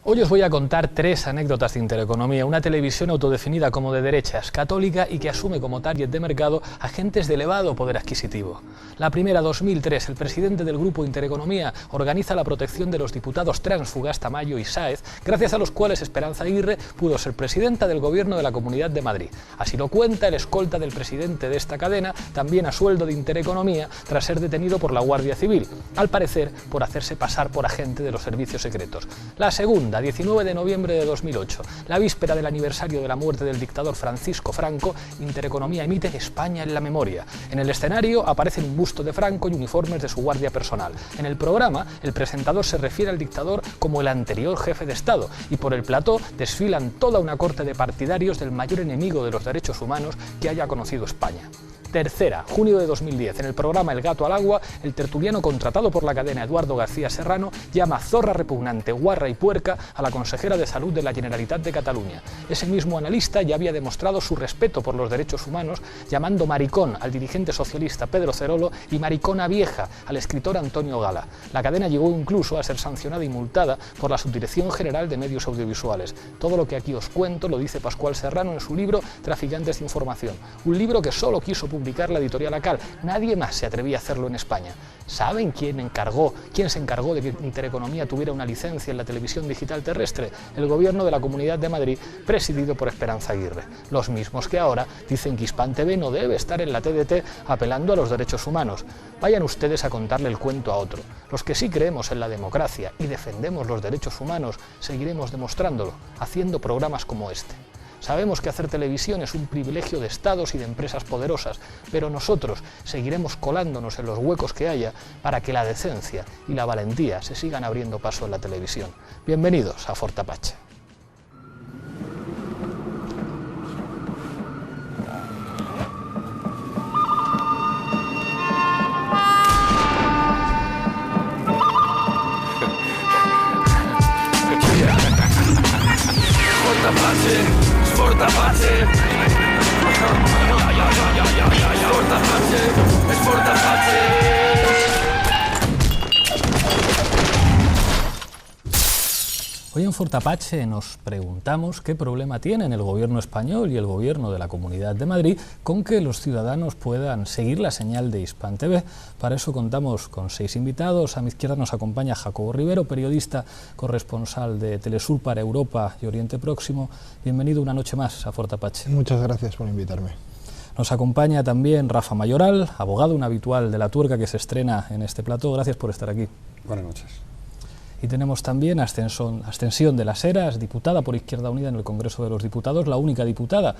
Hoy os voy a contar 3 anécdotas de Intereconomía, una televisión autodefinida como de derechas, católica y que asume como target de mercado a gentes de elevado poder adquisitivo. La primera, 2003, el presidente del grupo Intereconomía organiza la protección de los diputados Transfugas, Tamayo y Sáez, gracias a los cuales Esperanza Aguirre pudo ser presidenta del gobierno de la Comunidad de Madrid. Así lo cuenta el escolta del presidente de esta cadena, también a sueldo de Intereconomía, tras ser detenido por la Guardia Civil, al parecer por hacerse pasar por agente de los servicios secretos. La segunda, 19 de noviembre de 2008, la víspera del aniversario de la muerte del dictador Francisco Franco, Intereconomía emite España en la memoria. En el escenario aparecen un busto de Franco y uniformes de su guardia personal. En el programa, el presentador se refiere al dictador como el anterior jefe de Estado y por el plató desfilan toda una corte de partidarios del mayor enemigo de los derechos humanos que haya conocido España. Tercera, junio de 2010, en el programa El gato al agua, el tertuliano contratado por la cadena Eduardo García Serrano llama zorra repugnante, guarra y puerca a la consejera de Salud de la Generalitat de Cataluña. Ese mismo analista ya había demostrado su respeto por los derechos humanos llamando maricón al dirigente socialista Pedro Cerolo y maricona vieja al escritor Antonio Gala. La cadena llegó incluso a ser sancionada y multada por la Subdirección General de Medios Audiovisuales. Todo lo que aquí os cuento lo dice Pascual Serrano en su libro Traficantes de Información, un libro que solo quiso publicar la editorial ACAL. Nadie más se atrevía a hacerlo en España. ¿Saben quién se encargó de que Intereconomía tuviera una licencia en la televisión digital terrestre? El gobierno de la Comunidad de Madrid, presidido por Esperanza Aguirre. Los mismos que ahora dicen que Hispan TV no debe estar en la TDT apelando a los derechos humanos. Vayan ustedes a contarle el cuento a otro. Los que sí creemos en la democracia y defendemos los derechos humanos, seguiremos demostrándolo, haciendo programas como este. Sabemos que hacer televisión es un privilegio de estados y de empresas poderosas, pero nosotros seguiremos colándonos en los huecos que haya para que la decencia y la valentía se sigan abriendo paso en la televisión. Bienvenidos a Fort Apache. Fort Apache, es Fort Apache. Hoy en Fort Apache nos preguntamos qué problema tienen el gobierno español y el gobierno de la Comunidad de Madrid con que los ciudadanos puedan seguir la señal de Hispan TV. Para eso contamos con 6 invitados. A mi izquierda nos acompaña Jacobo Rivero, periodista, corresponsal de Telesur para Europa y Oriente Próximo. Bienvenido una noche más a Fort Apache. Muchas gracias por invitarme. Nos acompaña también Rafa Mayoral, abogado, un habitual de La Tuerca que se estrena en este plató. Gracias por estar aquí. Buenas noches. Y tenemos también a Ascensión de las Heras, diputada por Izquierda Unida en el Congreso de los Diputados, la única diputada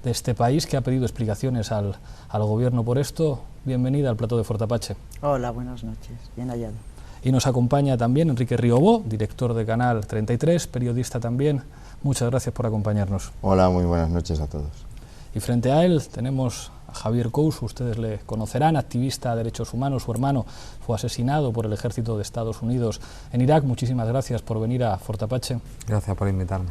de este país que ha pedido explicaciones al gobierno por esto. Bienvenida al plató de Fort Apache. Hola, buenas noches, bien hallado. Y nos acompaña también Enrique Riobó, director de Canal 33, periodista también. Muchas gracias por acompañarnos. Hola, muy buenas noches a todos. Y frente a él tenemos a Javier Couso, ustedes le conocerán, activista de derechos humanos. Su hermano fue asesinado por el ejército de Estados Unidos en Irak. Muchísimas gracias por venir a Fort Apache. Gracias por invitarme.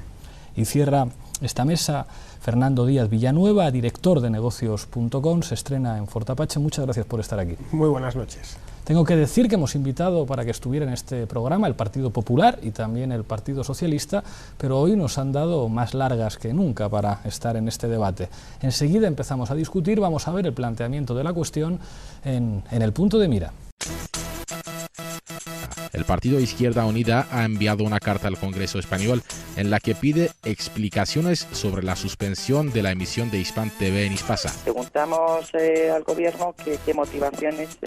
Y cierra esta mesa Fernando Díaz Villanueva, director de negocios.com, se estrena en Fort Apache. Muchas gracias por estar aquí. Muy buenas noches. Tengo que decir que hemos invitado para que estuviera en este programa el Partido Popular y también el Partido Socialista, pero hoy nos han dado más largas que nunca para estar en este debate. Enseguida empezamos a discutir, vamos a ver el planteamiento de la cuestión en el punto de mira. El partido Izquierda Unida ha enviado una carta al Congreso español en la que pide explicaciones sobre la suspensión de la emisión de Hispan TV en Hispasa. Preguntamos al gobierno qué motivaciones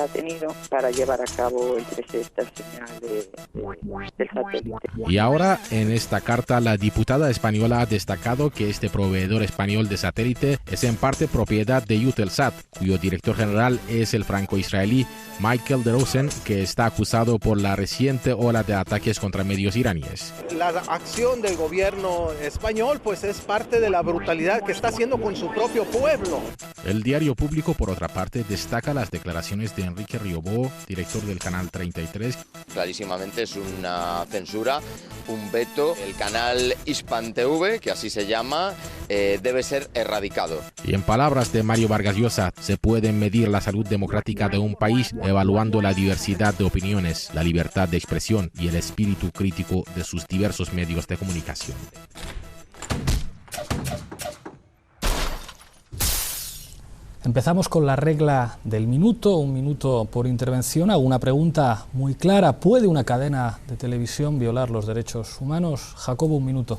ha tenido para llevar a cabo el cese de esta señal del satélite. Y ahora, en esta carta, la diputada española ha destacado que este proveedor español de satélite es en parte propiedad de Eutelsat, cuyo director general es el franco-israelí Michael de Rosen, que está acusado por la reciente ola de ataques contra medios iraníes. La acción del gobierno español pues es parte de la brutalidad que está haciendo con su propio pueblo. El diario Público, por otra parte, destaca las declaraciones de Enrique Riobó, director del Canal 33. Clarísimamente es una censura, un veto. El canal Hispan TV, que así se llama, debe ser erradicado. Y en palabras de Mario Vargas Llosa, se puede medir la salud democrática de un país evaluando la diversidad de opiniones, la libertad de expresión y el espíritu crítico de sus diversos medios de comunicación. Empezamos con la regla del minuto, 1 minuto por intervención. Hago una pregunta muy clara. ¿Puede una cadena de televisión violar los derechos humanos? Jacobo, 1 minuto.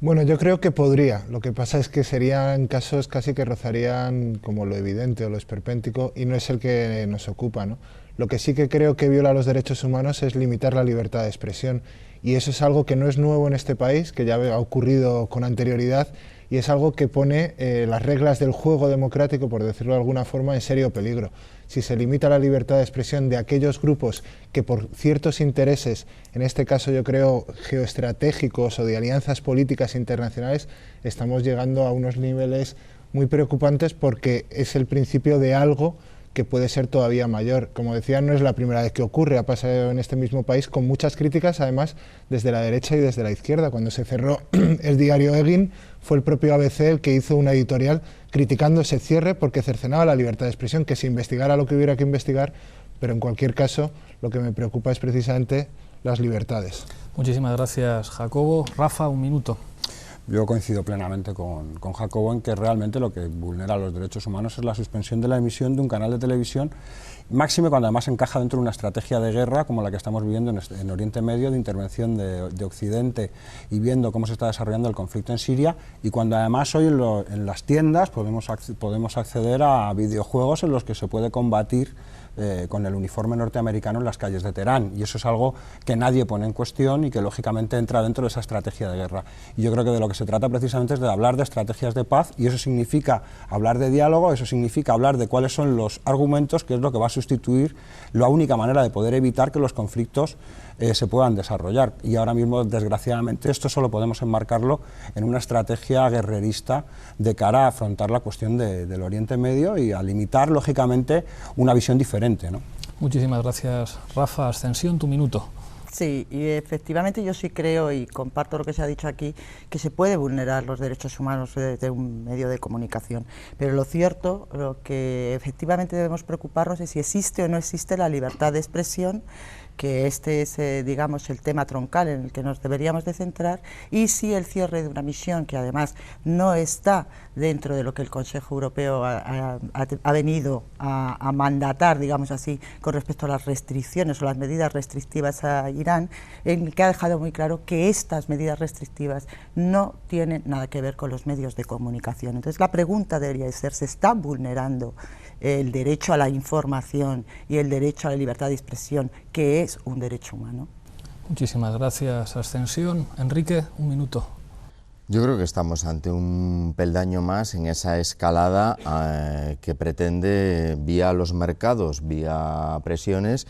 Bueno, yo creo que podría. Lo que pasa es que serían casos casi que rozarían como lo evidente o lo esperpéntico y no es el que nos ocupa, ¿no? Lo que sí que creo que viola los derechos humanos es limitar la libertad de expresión y eso es algo que no es nuevo en este país, que ya ha ocurrido con anterioridad y es algo que pone las reglas del juego democrático, por decirlo de alguna forma, en serio peligro. Si se limita la libertad de expresión de aquellos grupos que por ciertos intereses, en este caso yo creo geoestratégicos o de alianzas políticas internacionales, estamos llegando a unos niveles muy preocupantes porque es el principio de algo que puede ser todavía mayor. Como decía, no es la primera vez que ocurre, ha pasado en este mismo país con muchas críticas, además desde la derecha y desde la izquierda. Cuando se cerró el diario Egin, fue el propio ABC el que hizo una editorial criticando ese cierre porque cercenaba la libertad de expresión, que se investigara lo que hubiera que investigar, pero en cualquier caso lo que me preocupa es precisamente las libertades. Muchísimas gracias, Jacobo. Rafa, 1 minuto. Yo coincido plenamente con Jacobo en que realmente lo que vulnera los derechos humanos es la suspensión de la emisión de un canal de televisión, máxime cuando además encaja dentro de una estrategia de guerra como la que estamos viviendo en Oriente Medio, de intervención de Occidente y viendo cómo se está desarrollando el conflicto en Siria, y cuando además hoy en las tiendas podemos acceder a videojuegos en los que se puede combatir con el uniforme norteamericano en las calles de Teherán, y eso es algo que nadie pone en cuestión y que lógicamente entra dentro de esa estrategia de guerra. Y yo creo que de lo que se trata precisamente es de hablar de estrategias de paz, y eso significa hablar de diálogo, eso significa hablar de cuáles son los argumentos, que es lo que va a sustituir la única manera de poder evitar que los conflictos se puedan desarrollar. Y ahora mismo, desgraciadamente, esto solo podemos enmarcarlo en una estrategia guerrerista de cara a afrontar la cuestión del Oriente Medio y a limitar, lógicamente, una visión diferente, ¿no? Muchísimas gracias, Rafa. Ascensión, 1 minuto. Sí, y efectivamente yo sí creo, y comparto lo que se ha dicho aquí, que se puede vulnerar los derechos humanos de un medio de comunicación. Pero lo cierto, lo que efectivamente debemos preocuparnos es si existe o no existe la libertad de expresión, que este es, digamos, el tema troncal en el que nos deberíamos de centrar, y si el cierre de una misión que además no está dentro de lo que el Consejo Europeo ha venido a mandatar, digamos así, con respecto a las restricciones o las medidas restrictivas a Irán, en el que ha dejado muy claro que estas medidas restrictivas no tienen nada que ver con los medios de comunicación. Entonces la pregunta debería ser, ¿se está vulnerando el derecho a la información y el derecho a la libertad de expresión, que es un derecho humano? Muchísimas gracias, Ascensión. Enrique, 1 minuto. Yo creo que estamos ante un peldaño más en esa escalada que pretende, vía los mercados, vía presiones,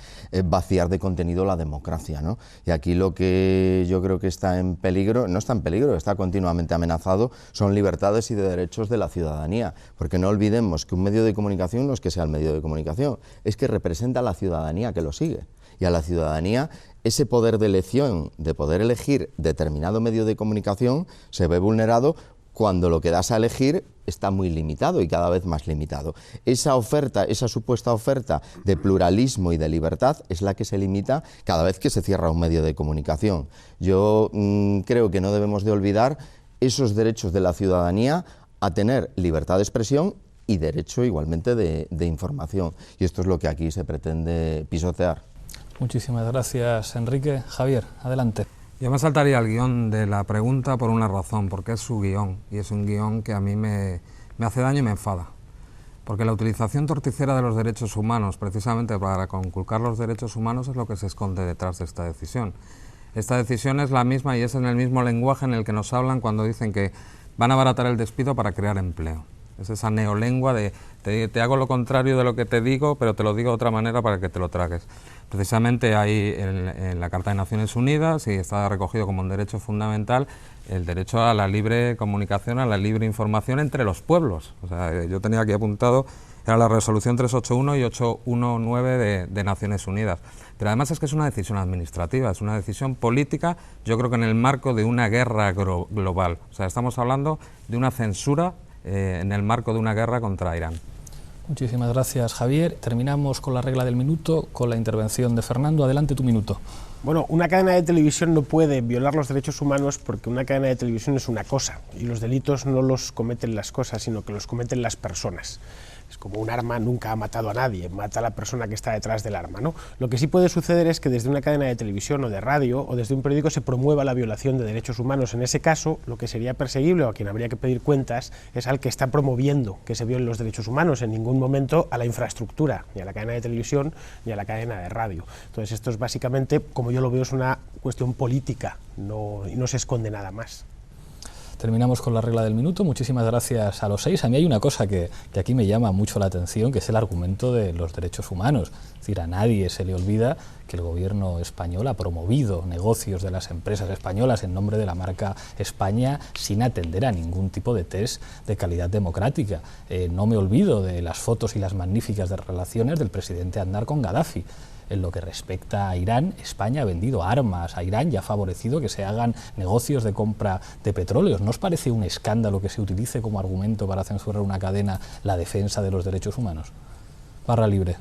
vaciar de contenido la democracia, ¿no? Y aquí lo que yo creo que está en peligro, no está en peligro, está continuamente amenazado, son libertades y derechos de la ciudadanía, porque no olvidemos que un medio de comunicación no es que sea el medio de comunicación, es que representa a la ciudadanía que lo sigue, y a la ciudadanía ese poder de elección, de poder elegir determinado medio de comunicación, se ve vulnerado cuando lo que das a elegir está muy limitado y cada vez más limitado. Esa oferta, esa supuesta oferta de pluralismo y de libertad es la que se limita cada vez que se cierra un medio de comunicación. Yo creo que no debemos de olvidar esos derechos de la ciudadanía a tener libertad de expresión y derecho igualmente de información. Y esto es lo que aquí se pretende pisotear. Muchísimas gracias, Enrique. Javier, adelante. Yo me saltaría el guión de la pregunta por una razón, porque es su guión, y es un guión que a mí me hace daño y me enfada. Porque la utilización torticera de los derechos humanos, precisamente para conculcar los derechos humanos, es lo que se esconde detrás de esta decisión. Esta decisión es la misma y es en el mismo lenguaje en el que nos hablan cuando dicen que van a abaratar el despido para crear empleo. Es esa neolengua de te hago lo contrario de lo que te digo, pero te lo digo de otra manera para que te lo tragues. Precisamente hay en la Carta de Naciones Unidas, y está recogido como un derecho fundamental, el derecho a la libre comunicación, a la libre información entre los pueblos. O sea, yo tenía aquí apuntado Era la resolución 381 y 819 de Naciones Unidas. Pero además es que es una decisión administrativa, es una decisión política, yo creo que en el marco de una guerra global. O sea, estamos hablando de una censura en el marco de una guerra contra Irán. Muchísimas gracias, Javier. Terminamos con la regla del minuto, con la intervención de Fernando. Adelante, tu minuto. Bueno, una cadena de televisión no puede violar los derechos humanos porque una cadena de televisión es una cosa y los delitos no los cometen las cosas, sino que los cometen las personas. Es como un arma nunca ha matado a nadie, mata a la persona que está detrás del arma, ¿no? Lo que sí puede suceder es que desde una cadena de televisión o de radio o desde un periódico se promueva la violación de derechos humanos. En ese caso, lo que sería perseguible o a quien habría que pedir cuentas es al que está promoviendo que se violen los derechos humanos, en ningún momento a la infraestructura, ni a la cadena de televisión ni a la cadena de radio. Entonces esto es básicamente, como yo lo veo, es una cuestión política, y no se esconde nada más. Terminamos con la regla del minuto. Muchísimas gracias a los 6. A mí hay una cosa que aquí me llama mucho la atención, que es el argumento de los derechos humanos. Es decir, a nadie se le olvida que el gobierno español ha promovido negocios de las empresas españolas en nombre de la marca España sin atender a ningún tipo de test de calidad democrática. No me olvido de las fotos y las magníficas relaciones del presidente Aznar con Gaddafi. En lo que respecta a Irán, España ha vendido armas a Irán y ha favorecido que se hagan negocios de compra de petróleos. ¿No os parece un escándalo que se utilice como argumento para censurar una cadena la defensa de los derechos humanos? Barra libre.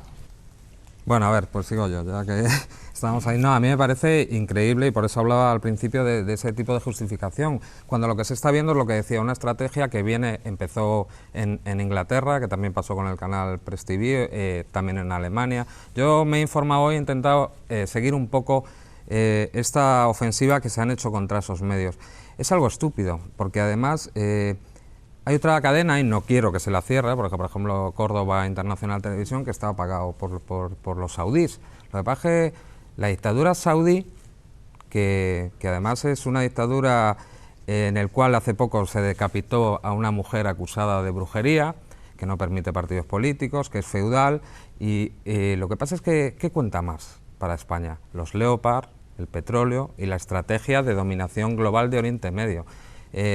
Bueno, a ver, pues sigo yo, ya que estamos ahí. No, a mí me parece increíble y por eso hablaba al principio de ese tipo de justificación, cuando lo que se está viendo es lo que decía, una estrategia que empezó en Inglaterra, que también pasó con el canal Press TV, también en Alemania. Yo me he informado hoy, he intentado seguir un poco esta ofensiva que se han hecho contra esos medios. Es algo estúpido, porque además hay otra cadena, y no quiero que se la cierre, porque por ejemplo Córdoba Internacional Televisión, que estaba pagado por los saudíes. Lo que pasa es que la dictadura saudí, que además es una dictadura en el cual hace poco se decapitó a una mujer acusada de brujería, que no permite partidos políticos, que es feudal, y lo que pasa es que, ¿qué cuenta más para España? Los Leopard, el petróleo y la estrategia de dominación global de Oriente Medio.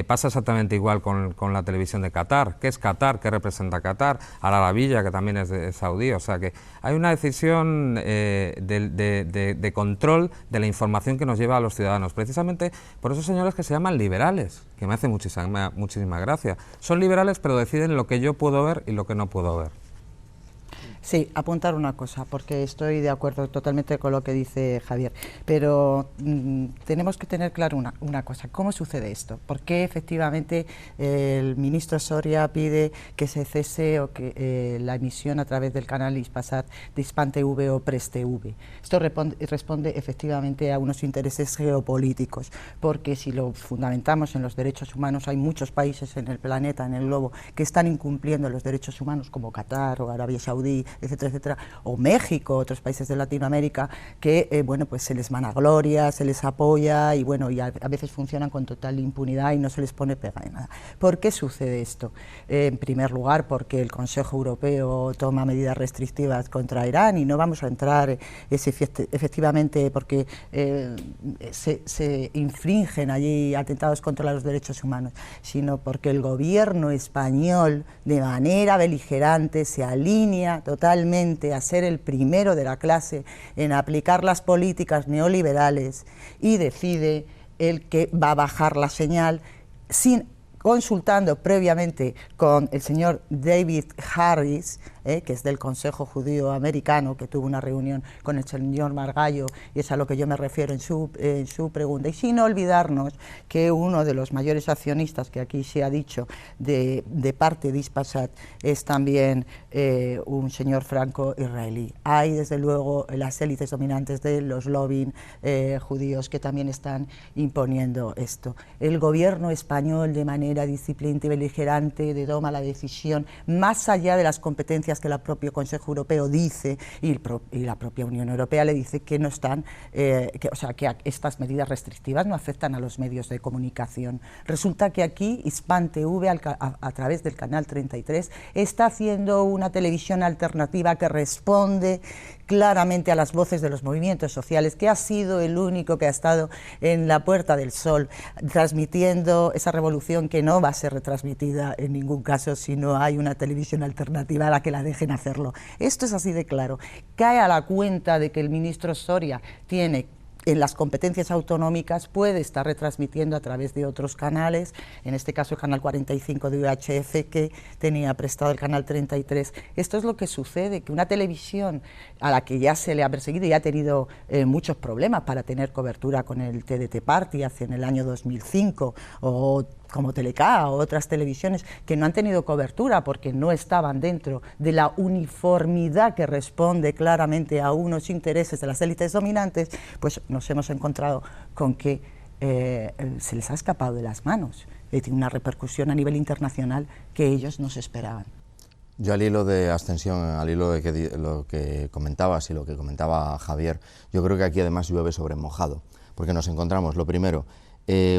Pasa exactamente igual con la televisión de Qatar. ¿Qué es Qatar? ¿Qué representa Qatar? Al Arabilla, que también es de saudí. O sea que hay una decisión de control de la información que nos lleva a los ciudadanos. Precisamente por esos señores que se llaman liberales, que me hace muchísima gracia. Son liberales, pero deciden lo que yo puedo ver y lo que no puedo ver. Sí, apuntar una cosa, porque estoy de acuerdo totalmente con lo que dice Javier, pero tenemos que tener claro una cosa, ¿cómo sucede esto? ¿Por qué efectivamente el ministro Soria pide que se cese o que la emisión a través del canal Hispasat de Hispan TV o Press TV? Esto responde efectivamente a unos intereses geopolíticos, porque si lo fundamentamos en los derechos humanos, hay muchos países en el planeta, en el globo, que están incumpliendo los derechos humanos, como Qatar o Arabia Saudí, etcétera, etcétera, o México, otros países de Latinoamérica, que bueno, pues se les vanagloria, se les apoya y bueno, y a veces funcionan con total impunidad y no se les pone pega de nada. ¿Por qué sucede esto? En primer lugar, porque el Consejo Europeo toma medidas restrictivas contra Irán, y no vamos a entrar efectivamente porque se infringen allí atentados contra los derechos humanos, sino porque el gobierno español de manera beligerante se alinea totalmente a ser el primero de la clase en aplicar las políticas neoliberales y decide el que va a bajar la señal sin consultando previamente con el señor David Harris, que es del Consejo Judío Americano, que tuvo una reunión con el señor Margallo, y es a lo que yo me refiero en su pregunta, y sin olvidarnos que uno de los mayores accionistas, que aquí se ha dicho, de parte de Hispasat, es también un señor franco-israelí. Hay desde luego las élites dominantes de los lobbying judíos que también están imponiendo esto. El gobierno español, de manera disciplinada y beligerante, toma la decisión más allá de las competencias que el propio Consejo Europeo dice y la propia Unión Europea le dice que no están, que estas medidas restrictivas no afectan a los medios de comunicación. Resulta que aquí Hispan TV a través del canal 33 está haciendo una televisión alternativa que responde claramente a las voces de los movimientos sociales, que ha sido el único que ha estado en la Puerta del Sol, transmitiendo esa revolución que no va a ser retransmitida en ningún caso si no hay una televisión alternativa a la que la dejen hacerlo. Esto es así de claro. Cae a la cuenta de que el ministro Soria tiene en las competencias autonómicas, puede estar retransmitiendo a través de otros canales, en este caso el canal 45 de UHF, que tenía prestado el canal 33. Esto es lo que sucede, que una televisión a la que ya se le ha perseguido y ha tenido muchos problemas para tener cobertura con el TDT Party hace en el año 2005, o como Teleca o otras televisiones que no han tenido cobertura porque no estaban dentro de la uniformidad que responde claramente a unos intereses de las élites dominantes, pues nos hemos encontrado con que se les ha escapado de las manos. Tiene una repercusión a nivel internacional que ellos no se esperaban. Yo al hilo de Ascensión, al hilo de lo que comentabas y lo que comentaba Javier, yo creo que aquí además llueve sobre mojado, porque nos encontramos, lo primero,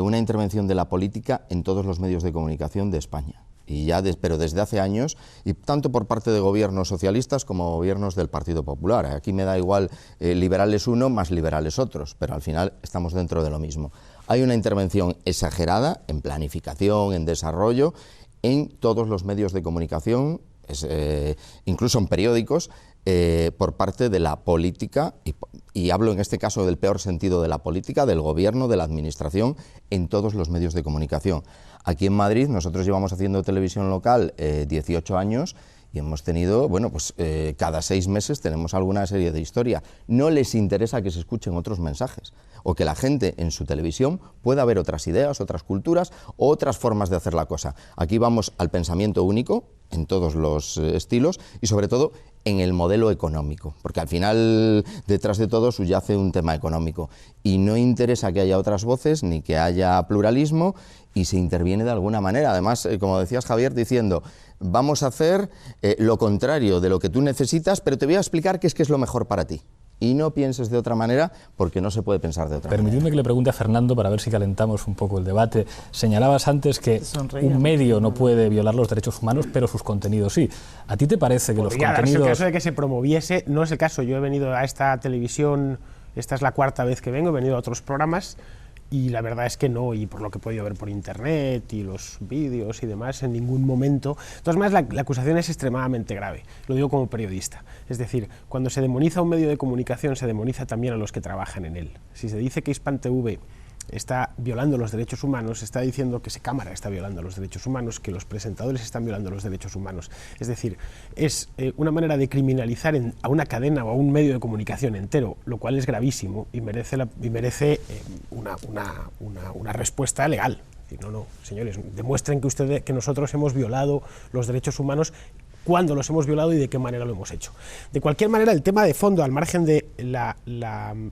una intervención de la política en todos los medios de comunicación de España, pero desde hace años, y tanto por parte de gobiernos socialistas como gobiernos del Partido Popular. Aquí me da igual liberales uno más liberales otros, pero al final estamos dentro de lo mismo. Hay una intervención exagerada en planificación, en desarrollo, en todos los medios de comunicación, incluso en periódicos, por parte de la política, y hablo en este caso del peor sentido de la política, del gobierno, de la administración, en todos los medios de comunicación. Aquí en Madrid nosotros llevamos haciendo televisión local 18 años y hemos tenido, bueno, pues cada 6 meses tenemos alguna serie de historia. No les interesa que se escuchen otros mensajes o que la gente en su televisión pueda ver otras ideas, otras culturas, otras formas de hacer la cosa. Aquí vamos al pensamiento único en todos los estilos y sobre todo en el modelo económico, porque al final detrás de todo subyace un tema económico y no interesa que haya otras voces ni que haya pluralismo y se interviene de alguna manera. Además, como decías Javier, diciendo vamos a hacer lo contrario de lo que tú necesitas, pero te voy a explicar qué es lo mejor para ti. Y no pienses de otra manera, porque no se puede pensar de otra manera. Permitidme que le pregunte a Fernando para ver si calentamos un poco el debate. Señalabas antes que un medio no puede violar los derechos humanos, pero sus contenidos sí. ¿A ti te parece que los contenidos...? En el caso de que se promoviese, no es el caso. Yo he venido a esta televisión, esta es la 4ª vez que vengo, he venido a otros programas, y la verdad es que no, y por lo que he podido ver por internet y los vídeos y demás, en ningún momento. De todas maneras, la acusación es extremadamente grave, lo digo como periodista. Es decir, cuando se demoniza un medio de comunicación, se demoniza también a los que trabajan en él. Si se dice que Hispan TV está violando los derechos humanos, está diciendo que Cámara está violando los derechos humanos, que los presentadores están violando los derechos humanos. Es decir, es una manera de criminalizar a una cadena o a un medio de comunicación entero, lo cual es gravísimo y merece una respuesta legal. No, señores, demuestren que nosotros hemos violado los derechos humanos, cuándo los hemos violado y de qué manera lo hemos hecho. De cualquier manera, el tema de fondo, al margen de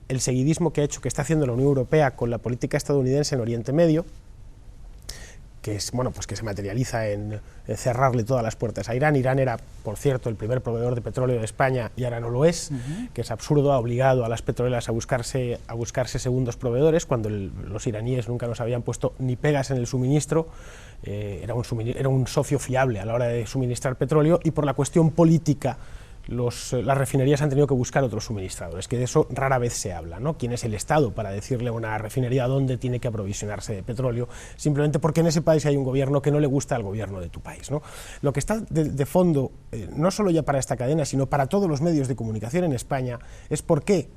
el seguidismo que está haciendo la Unión Europea con la política estadounidense en Oriente Medio, que es, bueno, pues que se materializa en cerrarle todas las puertas a Irán. Irán era, por cierto, el primer proveedor de petróleo de España y ahora no lo es, que es absurdo, ha obligado a las petroleras a buscarse segundos proveedores, cuando los iraníes nunca nos habían puesto ni pegas en el suministro. Era un socio fiable a la hora de suministrar petróleo, y por la cuestión política las refinerías han tenido que buscar otros suministradores, que de eso rara vez se habla, ¿no? ¿Quién es el Estado para decirle a una refinería dónde tiene que aprovisionarse de petróleo? Simplemente porque en ese país hay un gobierno que no le gusta al gobierno de tu país, ¿no? Lo que está de fondo, no solo ya para esta cadena, sino para todos los medios de comunicación en España, es por qué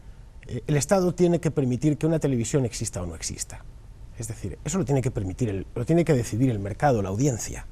el Estado tiene que permitir que una televisión exista o no exista. Es decir, eso lo tiene que permitir, lo tiene que decidir el mercado, la audiencia,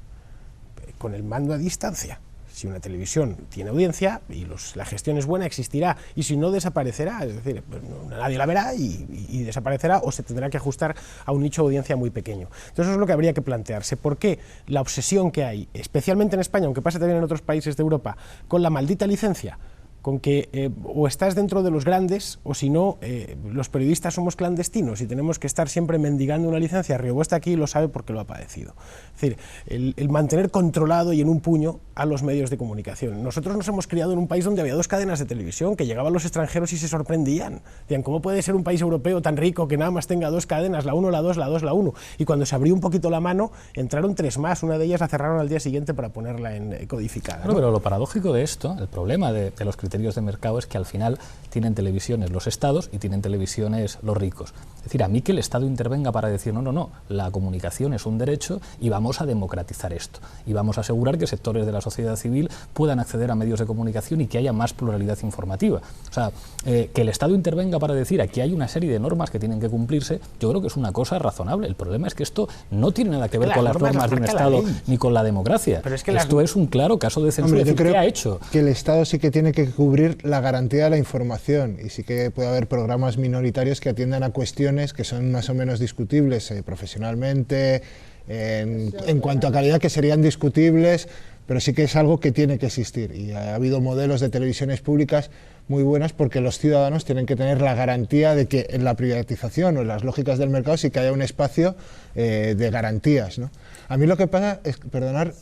con el mando a distancia. Si una televisión tiene audiencia y la gestión es buena, existirá, y si no, desaparecerá. Es decir, pues nadie la verá y desaparecerá, o se tendrá que ajustar a un nicho de audiencia muy pequeño. Entonces eso es lo que habría que plantearse. ¿Por qué la obsesión que hay, especialmente en España, aunque pasa también en otros países de Europa, con la maldita licencia? Con que o estás dentro de los grandes, o si no, los periodistas somos clandestinos y tenemos que estar siempre mendigando una licencia. Riobó está aquí y lo sabe porque lo ha padecido. Es decir, el mantener controlado y en un puño a los medios de comunicación. Nosotros nos hemos criado en un país donde había 2 cadenas de televisión, que llegaban los extranjeros y se sorprendían. Decían, ¿cómo puede ser un país europeo tan rico que nada más tenga 2 cadenas, la 1, la 2, la 2, la 1? Y cuando se abrió un poquito la mano, entraron 3 más, una de ellas la cerraron al día siguiente para ponerla en codificada, ¿no? Bueno, pero lo paradójico de esto, el problema de los criterios criterios de mercado es que al final tienen televisiones los estados y tienen televisiones los ricos. Es decir, a mí que el Estado intervenga para decir no, la comunicación es un derecho y vamos a democratizar esto. Y vamos a asegurar que sectores de la sociedad civil puedan acceder a medios de comunicación y que haya más pluralidad informativa. O sea, que el Estado intervenga para decir aquí hay una serie de normas que tienen que cumplirse, yo creo que es una cosa razonable. El problema es que esto no tiene nada que ver con las normas de un Estado ni con la democracia. Pero es que esto es un claro caso de censura. Yo creo ¿qué ha hecho? Que el Estado sí que tiene que cubrir la garantía de la información y sí que puede haber programas minoritarios que atiendan a cuestiones que son más o menos discutibles profesionalmente, en cuanto a calidad que serían discutibles, pero sí que es algo que tiene que existir. Y ha habido modelos de televisiones públicas muy buenas porque los ciudadanos tienen que tener la garantía de que en la privatización o en las lógicas del mercado sí que haya un espacio de garantías, ¿no? A mí lo que pasa,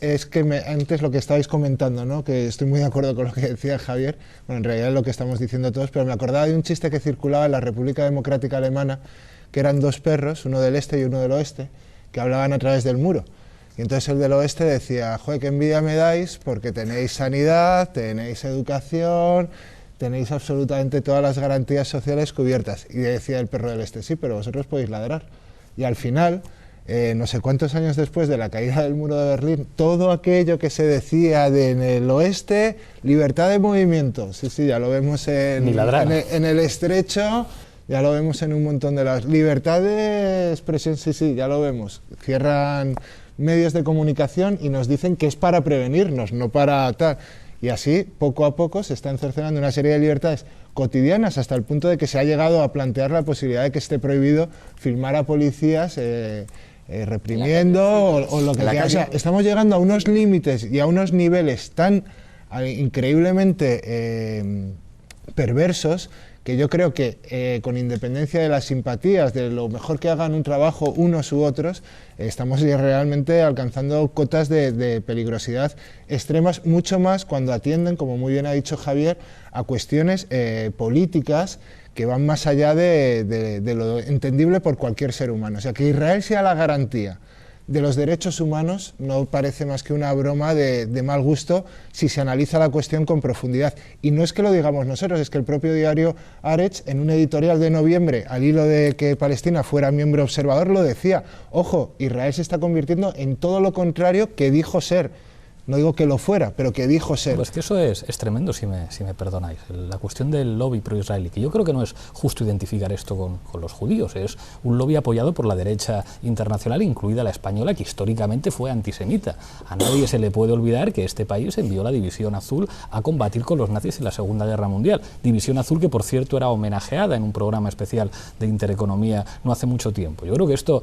es que antes lo que estabais comentando, ¿no? Que estoy muy de acuerdo con lo que decía Javier, bueno, en realidad es lo que estamos diciendo todos, pero me acordaba de un chiste que circulaba en la República Democrática Alemana, que eran dos perros, uno del este y uno del oeste, que hablaban a través del muro. Y entonces el del oeste decía, joder, qué envidia me dais porque tenéis sanidad, tenéis educación, tenéis absolutamente todas las garantías sociales cubiertas. Y decía el perro del este, sí, pero vosotros podéis ladrar. Y al final, no sé cuántos años después de la caída del muro de Berlín, todo aquello que se decía en el oeste, libertad de movimiento, sí, ya lo vemos en el estrecho, ya lo vemos en un montón de las... Libertad de expresión, sí, ya lo vemos. Cierran medios de comunicación y nos dicen que es para prevenirnos, no para tal. Y así, poco a poco, se están cercenando una serie de libertades cotidianas hasta el punto de que se ha llegado a plantear la posibilidad de que esté prohibido filmar a policías reprimiendo o lo que sea. O sea, estamos llegando a unos límites y a unos niveles tan increíblemente perversos que yo creo que con independencia de las simpatías, de lo mejor que hagan un trabajo unos u otros, estamos realmente alcanzando cotas de peligrosidad extremas, mucho más cuando atienden, como muy bien ha dicho Javier, a cuestiones políticas que van más allá de lo entendible por cualquier ser humano. O sea, que Israel sea la garantía de los derechos humanos no parece más que una broma de mal gusto si se analiza la cuestión con profundidad. Y no es que lo digamos nosotros, es que el propio diario Haaretz, en un editorial de noviembre, al hilo de que Palestina fuera miembro observador, lo decía. Ojo, Israel se está convirtiendo en todo lo contrario que dijo ser. No digo que lo fuera, pero que dijo ser. Pues que eso es tremendo, si me perdonáis. La cuestión del lobby pro-israelí, que yo creo que no es justo identificar esto con los judíos, es un lobby apoyado por la derecha internacional, incluida la española, que históricamente fue antisemita. A nadie se le puede olvidar que este país envió la División Azul a combatir con los nazis en la Segunda Guerra Mundial. División Azul que, por cierto, era homenajeada en un programa especial de Intereconomía no hace mucho tiempo. Yo creo que esto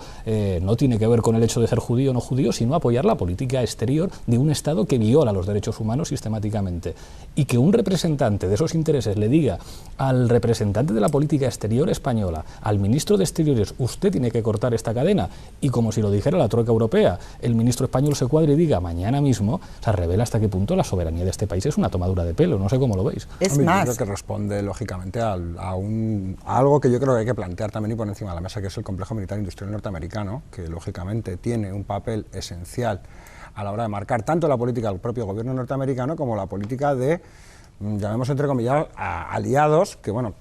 no tiene que ver con el hecho de ser judío o no judío, sino apoyar la política exterior de un Estado que viola los derechos humanos sistemáticamente. Y que un representante de esos intereses le diga al representante de la política exterior española, al ministro de Exteriores, usted tiene que cortar esta cadena, y como si lo dijera la troika europea, el ministro español se cuadre y diga mañana mismo, se revela hasta qué punto la soberanía de este país es una tomadura de pelo. No sé cómo lo veis. Es más, yo creo que responde lógicamente a algo que yo creo que hay que plantear también y poner encima de la mesa, que es el complejo militar industrial norteamericano, que lógicamente tiene un papel esencial a la hora de marcar tanto la política del propio gobierno norteamericano como la política de, llamemos entre comillas, aliados, que bueno,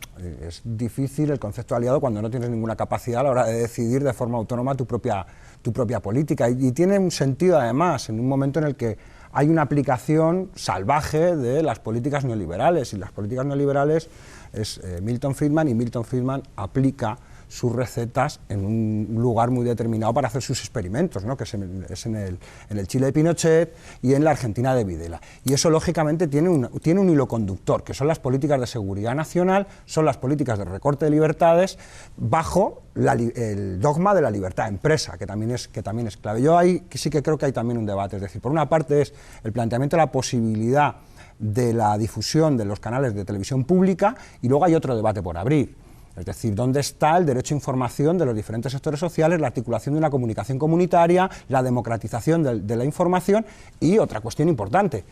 es difícil el concepto de aliado cuando no tienes ninguna capacidad a la hora de decidir de forma autónoma tu propia política. Y tiene un sentido además en un momento en el que hay una aplicación salvaje de las políticas neoliberales, y las políticas neoliberales es Milton Friedman, y Milton Friedman aplica sus recetas en un lugar muy determinado para hacer sus experimentos, ¿no? Que es en el Chile de Pinochet y en la Argentina de Videla. Y eso lógicamente tiene un hilo conductor, que son las políticas de seguridad nacional, son las políticas de recorte de libertades bajo el dogma de la libertad de empresa, que también es clave. Yo ahí sí que creo que hay también un debate, es decir, por una parte es el planteamiento de la posibilidad de la difusión de los canales de televisión pública, y luego hay otro debate por abrir. Es decir, ¿dónde está el derecho a información de los diferentes sectores sociales, la articulación de una comunicación comunitaria, la democratización de la información? Y otra cuestión importante,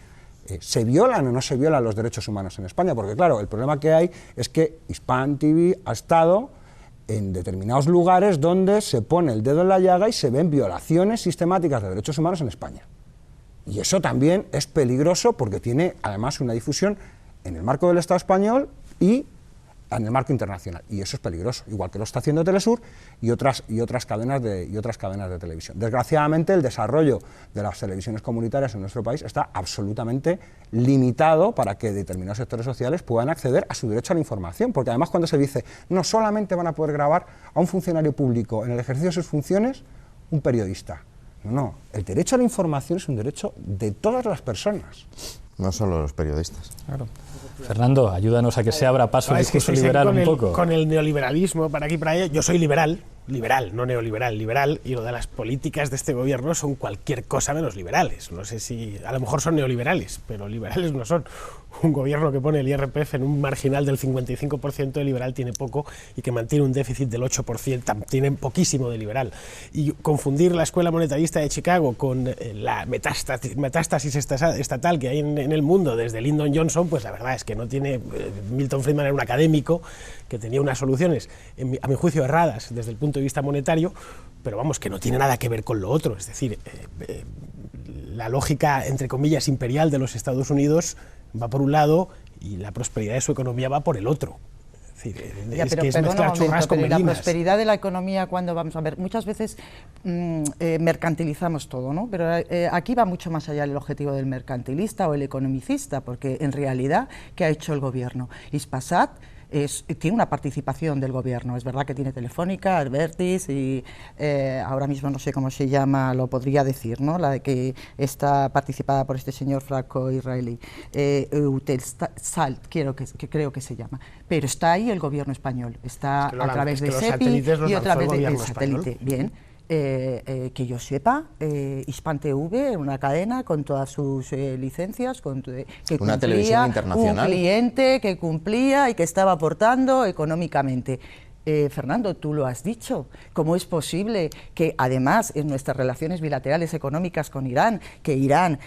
¿se violan o no se violan los derechos humanos en España? Porque claro, el problema que hay es que Hispan TV ha estado en determinados lugares donde se pone el dedo en la llaga y se ven violaciones sistemáticas de derechos humanos en España. Y eso también es peligroso porque tiene además una difusión en el marco del Estado español y en el marco internacional, y eso es peligroso, igual que lo está haciendo Telesur y otras cadenas de televisión. Desgraciadamente, el desarrollo de las televisiones comunitarias en nuestro país está absolutamente limitado para que determinados sectores sociales puedan acceder a su derecho a la información, porque además cuando se dice no solamente van a poder grabar a un funcionario público en el ejercicio de sus funciones, un periodista. No, el derecho a la información es un derecho de todas las personas. No solo los periodistas. Claro. Fernando, ayúdanos a que se abra paso el discurso liberal un poco. Con el neoliberalismo, para aquí y para allá, yo soy liberal, no neoliberal, liberal, y lo de las políticas de este gobierno son cualquier cosa menos liberales. No sé si, a lo mejor son neoliberales, pero liberales no son. Un gobierno que pone el IRPF en un marginal del 55% de liberal tiene poco, y que mantiene un déficit del 8%, tiene poquísimo de liberal. Y confundir la escuela monetarista de Chicago con la metástasis estatal que hay en el mundo desde Lyndon Johnson, pues la verdad es que no tiene... Milton Friedman era un académico que tenía unas soluciones, a mi juicio, erradas desde el punto de vista monetario, pero vamos, que no tiene nada que ver con lo otro. Es decir, la lógica, entre comillas, imperial de los Estados Unidos va por un lado y la prosperidad de su economía va por el otro. Es decir, es mezclar churras con melinas. La prosperidad de la economía, cuando vamos a ver, muchas veces mercantilizamos todo, ¿no? Pero aquí va mucho más allá el objetivo del mercantilista o el economicista, porque en realidad, ¿qué ha hecho el gobierno? Hispasat tiene una participación del gobierno, es verdad que tiene Telefónica, Abertis y ahora mismo no sé cómo se llama, lo podría decir, ¿no? La que está participada por este señor franco-israelí, Eutelsat, creo que se llama, pero está ahí el gobierno español, está a través de SEPI y otra vez del satélite, bien. Que yo sepa, Hispan TV, una cadena con todas sus licencias, que una televisión internacional, un cliente que cumplía y que estaba aportando económicamente. Fernando, tú lo has dicho, ¿cómo es posible que además en nuestras relaciones bilaterales económicas con Irán, que Irán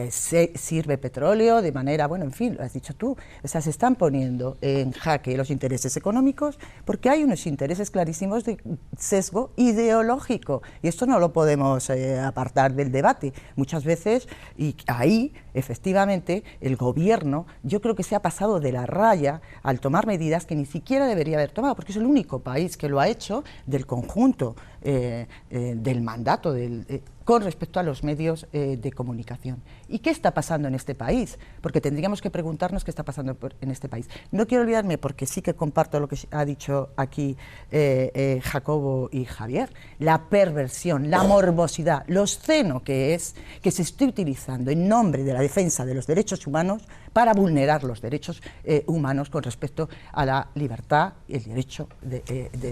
sirve petróleo de manera, bueno, en fin, lo has dicho tú, o sea, se están poniendo en jaque los intereses económicos porque hay unos intereses clarísimos de sesgo ideológico y esto no lo podemos apartar del debate muchas veces, y ahí efectivamente el gobierno yo creo que se ha pasado de la raya al tomar medidas que ni siquiera debería haber tomado, porque es el único país que lo ha hecho del conjunto del mandato con respecto a los medios de comunicación. ¿Y qué está pasando en este país? Porque tendríamos que preguntarnos qué está pasando en este país. No quiero olvidarme, porque sí que comparto lo que ha dicho aquí Jacobo y Javier, la perversión, la morbosidad, lo obsceno que es que se esté utilizando en nombre de la defensa de los derechos humanos para vulnerar los derechos humanos con respecto a la libertad y el derecho de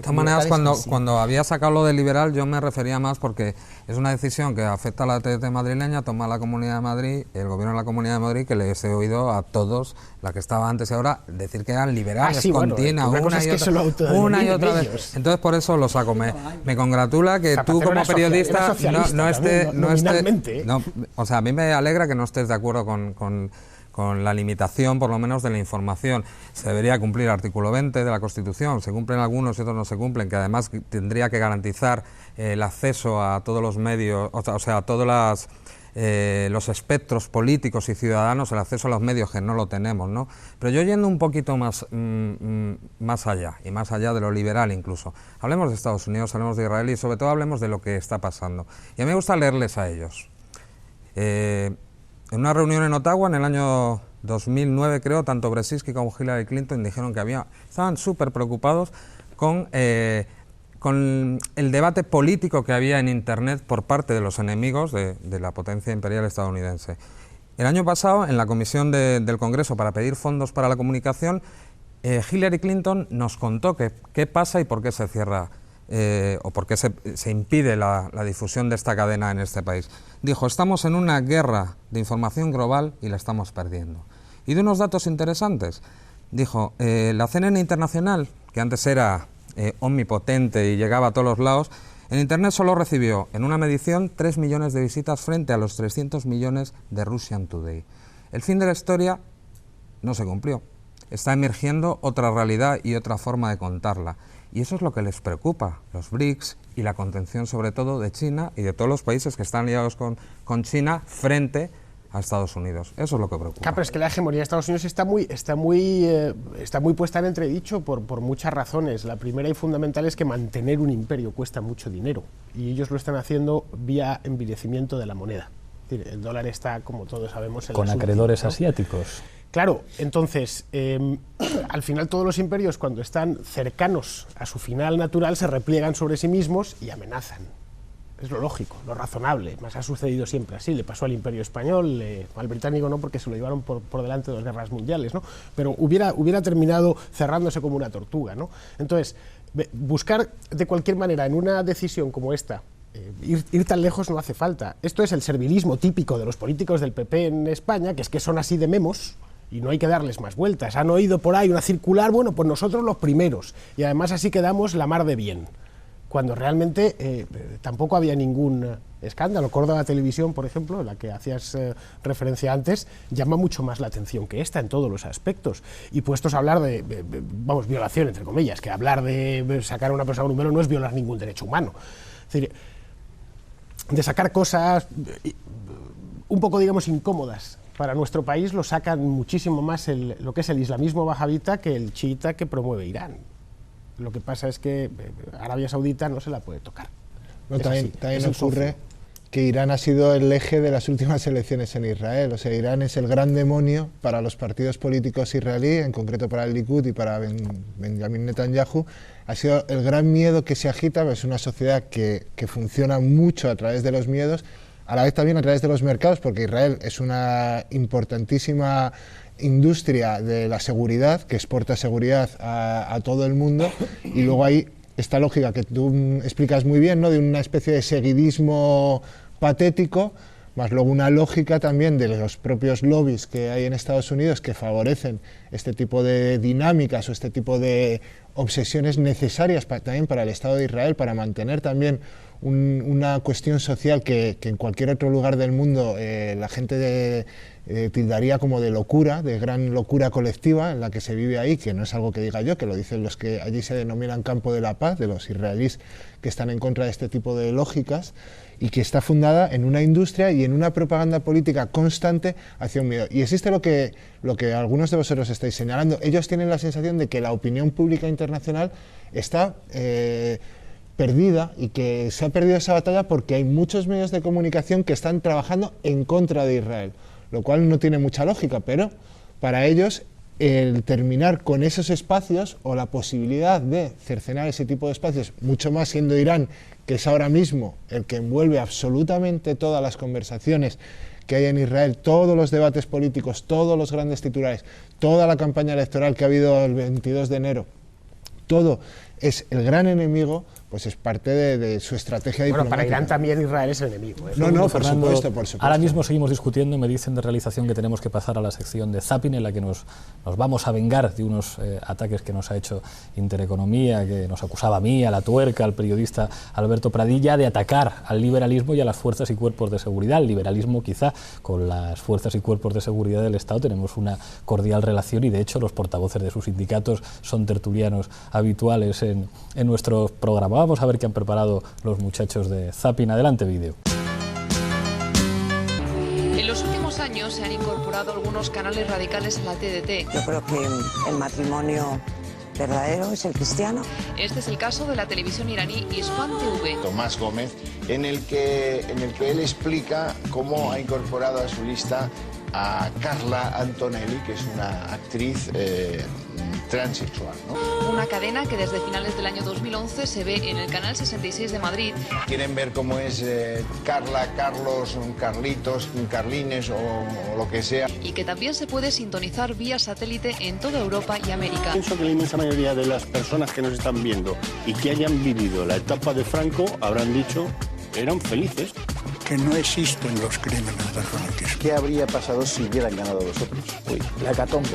todas maneras, cuando había sacado lo de liberal, yo me refería más porque es una decisión que afecta a la TDT madrileña, toma la Comunidad de Madrid, el gobierno de la Comunidad de Madrid, que les he oído a todos, la que estaba antes y ahora, decir que eran liberales, continua, una y otra vez. Entonces por eso lo saco. Me congratula que tú como periodista no estés, o sea, a mí me alegra que no estés de acuerdo con la limitación, por lo menos, de la información. Se debería cumplir el artículo 20 de la Constitución, se cumplen algunos y otros no se cumplen, que además tendría que garantizar el acceso a todos los medios, o sea, a todos los espectros políticos y ciudadanos, el acceso a los medios, que no lo tenemos, ¿no? Pero yo yendo un poquito más allá, y más allá de lo liberal incluso, hablemos de Estados Unidos, hablemos de Israel y sobre todo hablemos de lo que está pasando. Y a mí me gusta leerles a ellos. En una reunión en Ottawa en el año 2009, creo, tanto Brzezinski como Hillary Clinton dijeron que estaban súper preocupados con el debate político que había en Internet por parte de los enemigos de la potencia imperial estadounidense. El año pasado, en la comisión del Congreso para pedir fondos para la comunicación, Hillary Clinton nos contó qué pasa y por qué se cierra o por qué se impide la difusión de esta cadena en este país. Dijo, estamos en una guerra de información global y la estamos perdiendo. Y de unos datos interesantes. Dijo, la CNN internacional, que antes era omnipotente y llegaba a todos los lados, en Internet solo recibió, en una medición, 3 millones de visitas frente a los 300 millones de Russian Today. El fin de la historia no se cumplió. Está emergiendo otra realidad y otra forma de contarla. Y eso es lo que les preocupa, los BRICS y la contención sobre todo de China y de todos los países que están ligados con China frente a Estados Unidos. Eso es lo que preocupa. Claro, pero es que la hegemonía de Estados Unidos está muy puesta en entredicho por muchas razones. La primera y fundamental es que mantener un imperio cuesta mucho dinero y ellos lo están haciendo vía envilecimiento de la moneda. Es decir, el dólar está, como todos sabemos, en con las acreedores últimas, ¿no? asiáticos. Claro, entonces, al final todos los imperios, cuando están cercanos a su final natural, se repliegan sobre sí mismos y amenazan. Es lo lógico, lo razonable, más ha sucedido siempre así. Le pasó al Imperio Español, al británico no, porque se lo llevaron por delante de las guerras mundiales, ¿no? Pero hubiera terminado cerrándose como una tortuga, ¿no? Entonces, buscar de cualquier manera en una decisión como esta, ir tan lejos no hace falta. Esto es el servilismo típico de los políticos del PP en España, que es que son así de memos y no hay que darles más vueltas. Han oído por ahí una circular, bueno, pues nosotros los primeros, y además así quedamos la mar de bien, cuando realmente tampoco había ningún escándalo. Córdoba Televisión, por ejemplo, la que hacías referencia antes, llama mucho más la atención que esta en todos los aspectos. Y puestos a hablar de violación, entre comillas, que hablar de sacar a una persona un número no es violar ningún derecho humano. Es decir, de sacar cosas un poco, digamos, incómodas para nuestro país, lo sacan muchísimo más lo que es el islamismo wahabita que el chiita que promueve Irán. Lo que pasa es que Arabia Saudita no se la puede tocar. No, también ocurre que Irán ha sido el eje de las últimas elecciones en Israel. O sea, Irán es el gran demonio para los partidos políticos israelíes, en concreto para el Likud y para Benjamin Netanyahu. Ha sido el gran miedo que se agita. Es una sociedad que funciona mucho a través de los miedos, a la vez también a través de los mercados, porque Israel es una importantísima industria de la seguridad, que exporta seguridad a todo el mundo, y luego hay esta lógica que tú explicas muy bien, ¿no?, de una especie de seguidismo patético, más luego una lógica también de los propios lobbies que hay en Estados Unidos que favorecen este tipo de dinámicas o este tipo de obsesiones necesarias también para el Estado de Israel, para mantener también una cuestión social que en cualquier otro lugar del mundo la gente tildaría como de locura, de gran locura colectiva en la que se vive ahí, que no es algo que diga yo, que lo dicen los que allí se denominan campo de la paz, de los israelíes que están en contra de este tipo de lógicas, y que está fundada en una industria y en una propaganda política constante hacia un miedo. Y existe lo que algunos de vosotros estáis señalando. Ellos tienen la sensación de que la opinión pública internacional está perdida y que se ha perdido esa batalla porque hay muchos medios de comunicación que están trabajando en contra de Israel, lo cual no tiene mucha lógica, pero para ellos el terminar con esos espacios o la posibilidad de cercenar ese tipo de espacios, mucho más siendo Irán, que es ahora mismo el que envuelve absolutamente todas las conversaciones que hay en Israel, todos los debates políticos, todos los grandes titulares, toda la campaña electoral que ha habido el 22 de enero, todo es el gran enemigo, pues es parte de su estrategia diplomática. Bueno, para Irán también Israel es el enemigo. No, por Fernando, supuesto, por supuesto. Ahora mismo seguimos discutiendo y me dicen de realización que tenemos que pasar a la sección de Zapping, en la que nos vamos a vengar de unos ataques que nos ha hecho Intereconomía, que nos acusaba a mí, a La Tuerca, al periodista Alberto Pradilla, de atacar al liberalismo y a las fuerzas y cuerpos de seguridad. El liberalismo, quizá, con las fuerzas y cuerpos de seguridad del Estado tenemos una cordial relación, y de hecho los portavoces de sus sindicatos son tertulianos habituales en nuestro programa. Vamos a ver qué han preparado los muchachos de Zapping. Adelante, vídeo. En los últimos años se han incorporado algunos canales radicales a la TDT. Yo creo que el matrimonio verdadero es el cristiano. Este es el caso de la televisión iraní Isfan TV. Tomás Gómez, en el que él explica cómo ha incorporado a su lista a Carla Antonelli, que es una actriz transexual, ¿no? Una cadena que desde finales del año 2011 se ve en el canal 66 de Madrid. Quieren ver cómo es Carla, Carlos, Carlitos, Carlines o lo que sea. Y que también se puede sintonizar vía satélite en toda Europa y América. Pienso que la inmensa mayoría de las personas que nos están viendo y que hayan vivido la etapa de Franco habrán dicho eran felices. Que no existen los crímenes de franquismo. ¿Qué habría pasado si hubieran ganado vosotros? Uy, la hecatombe.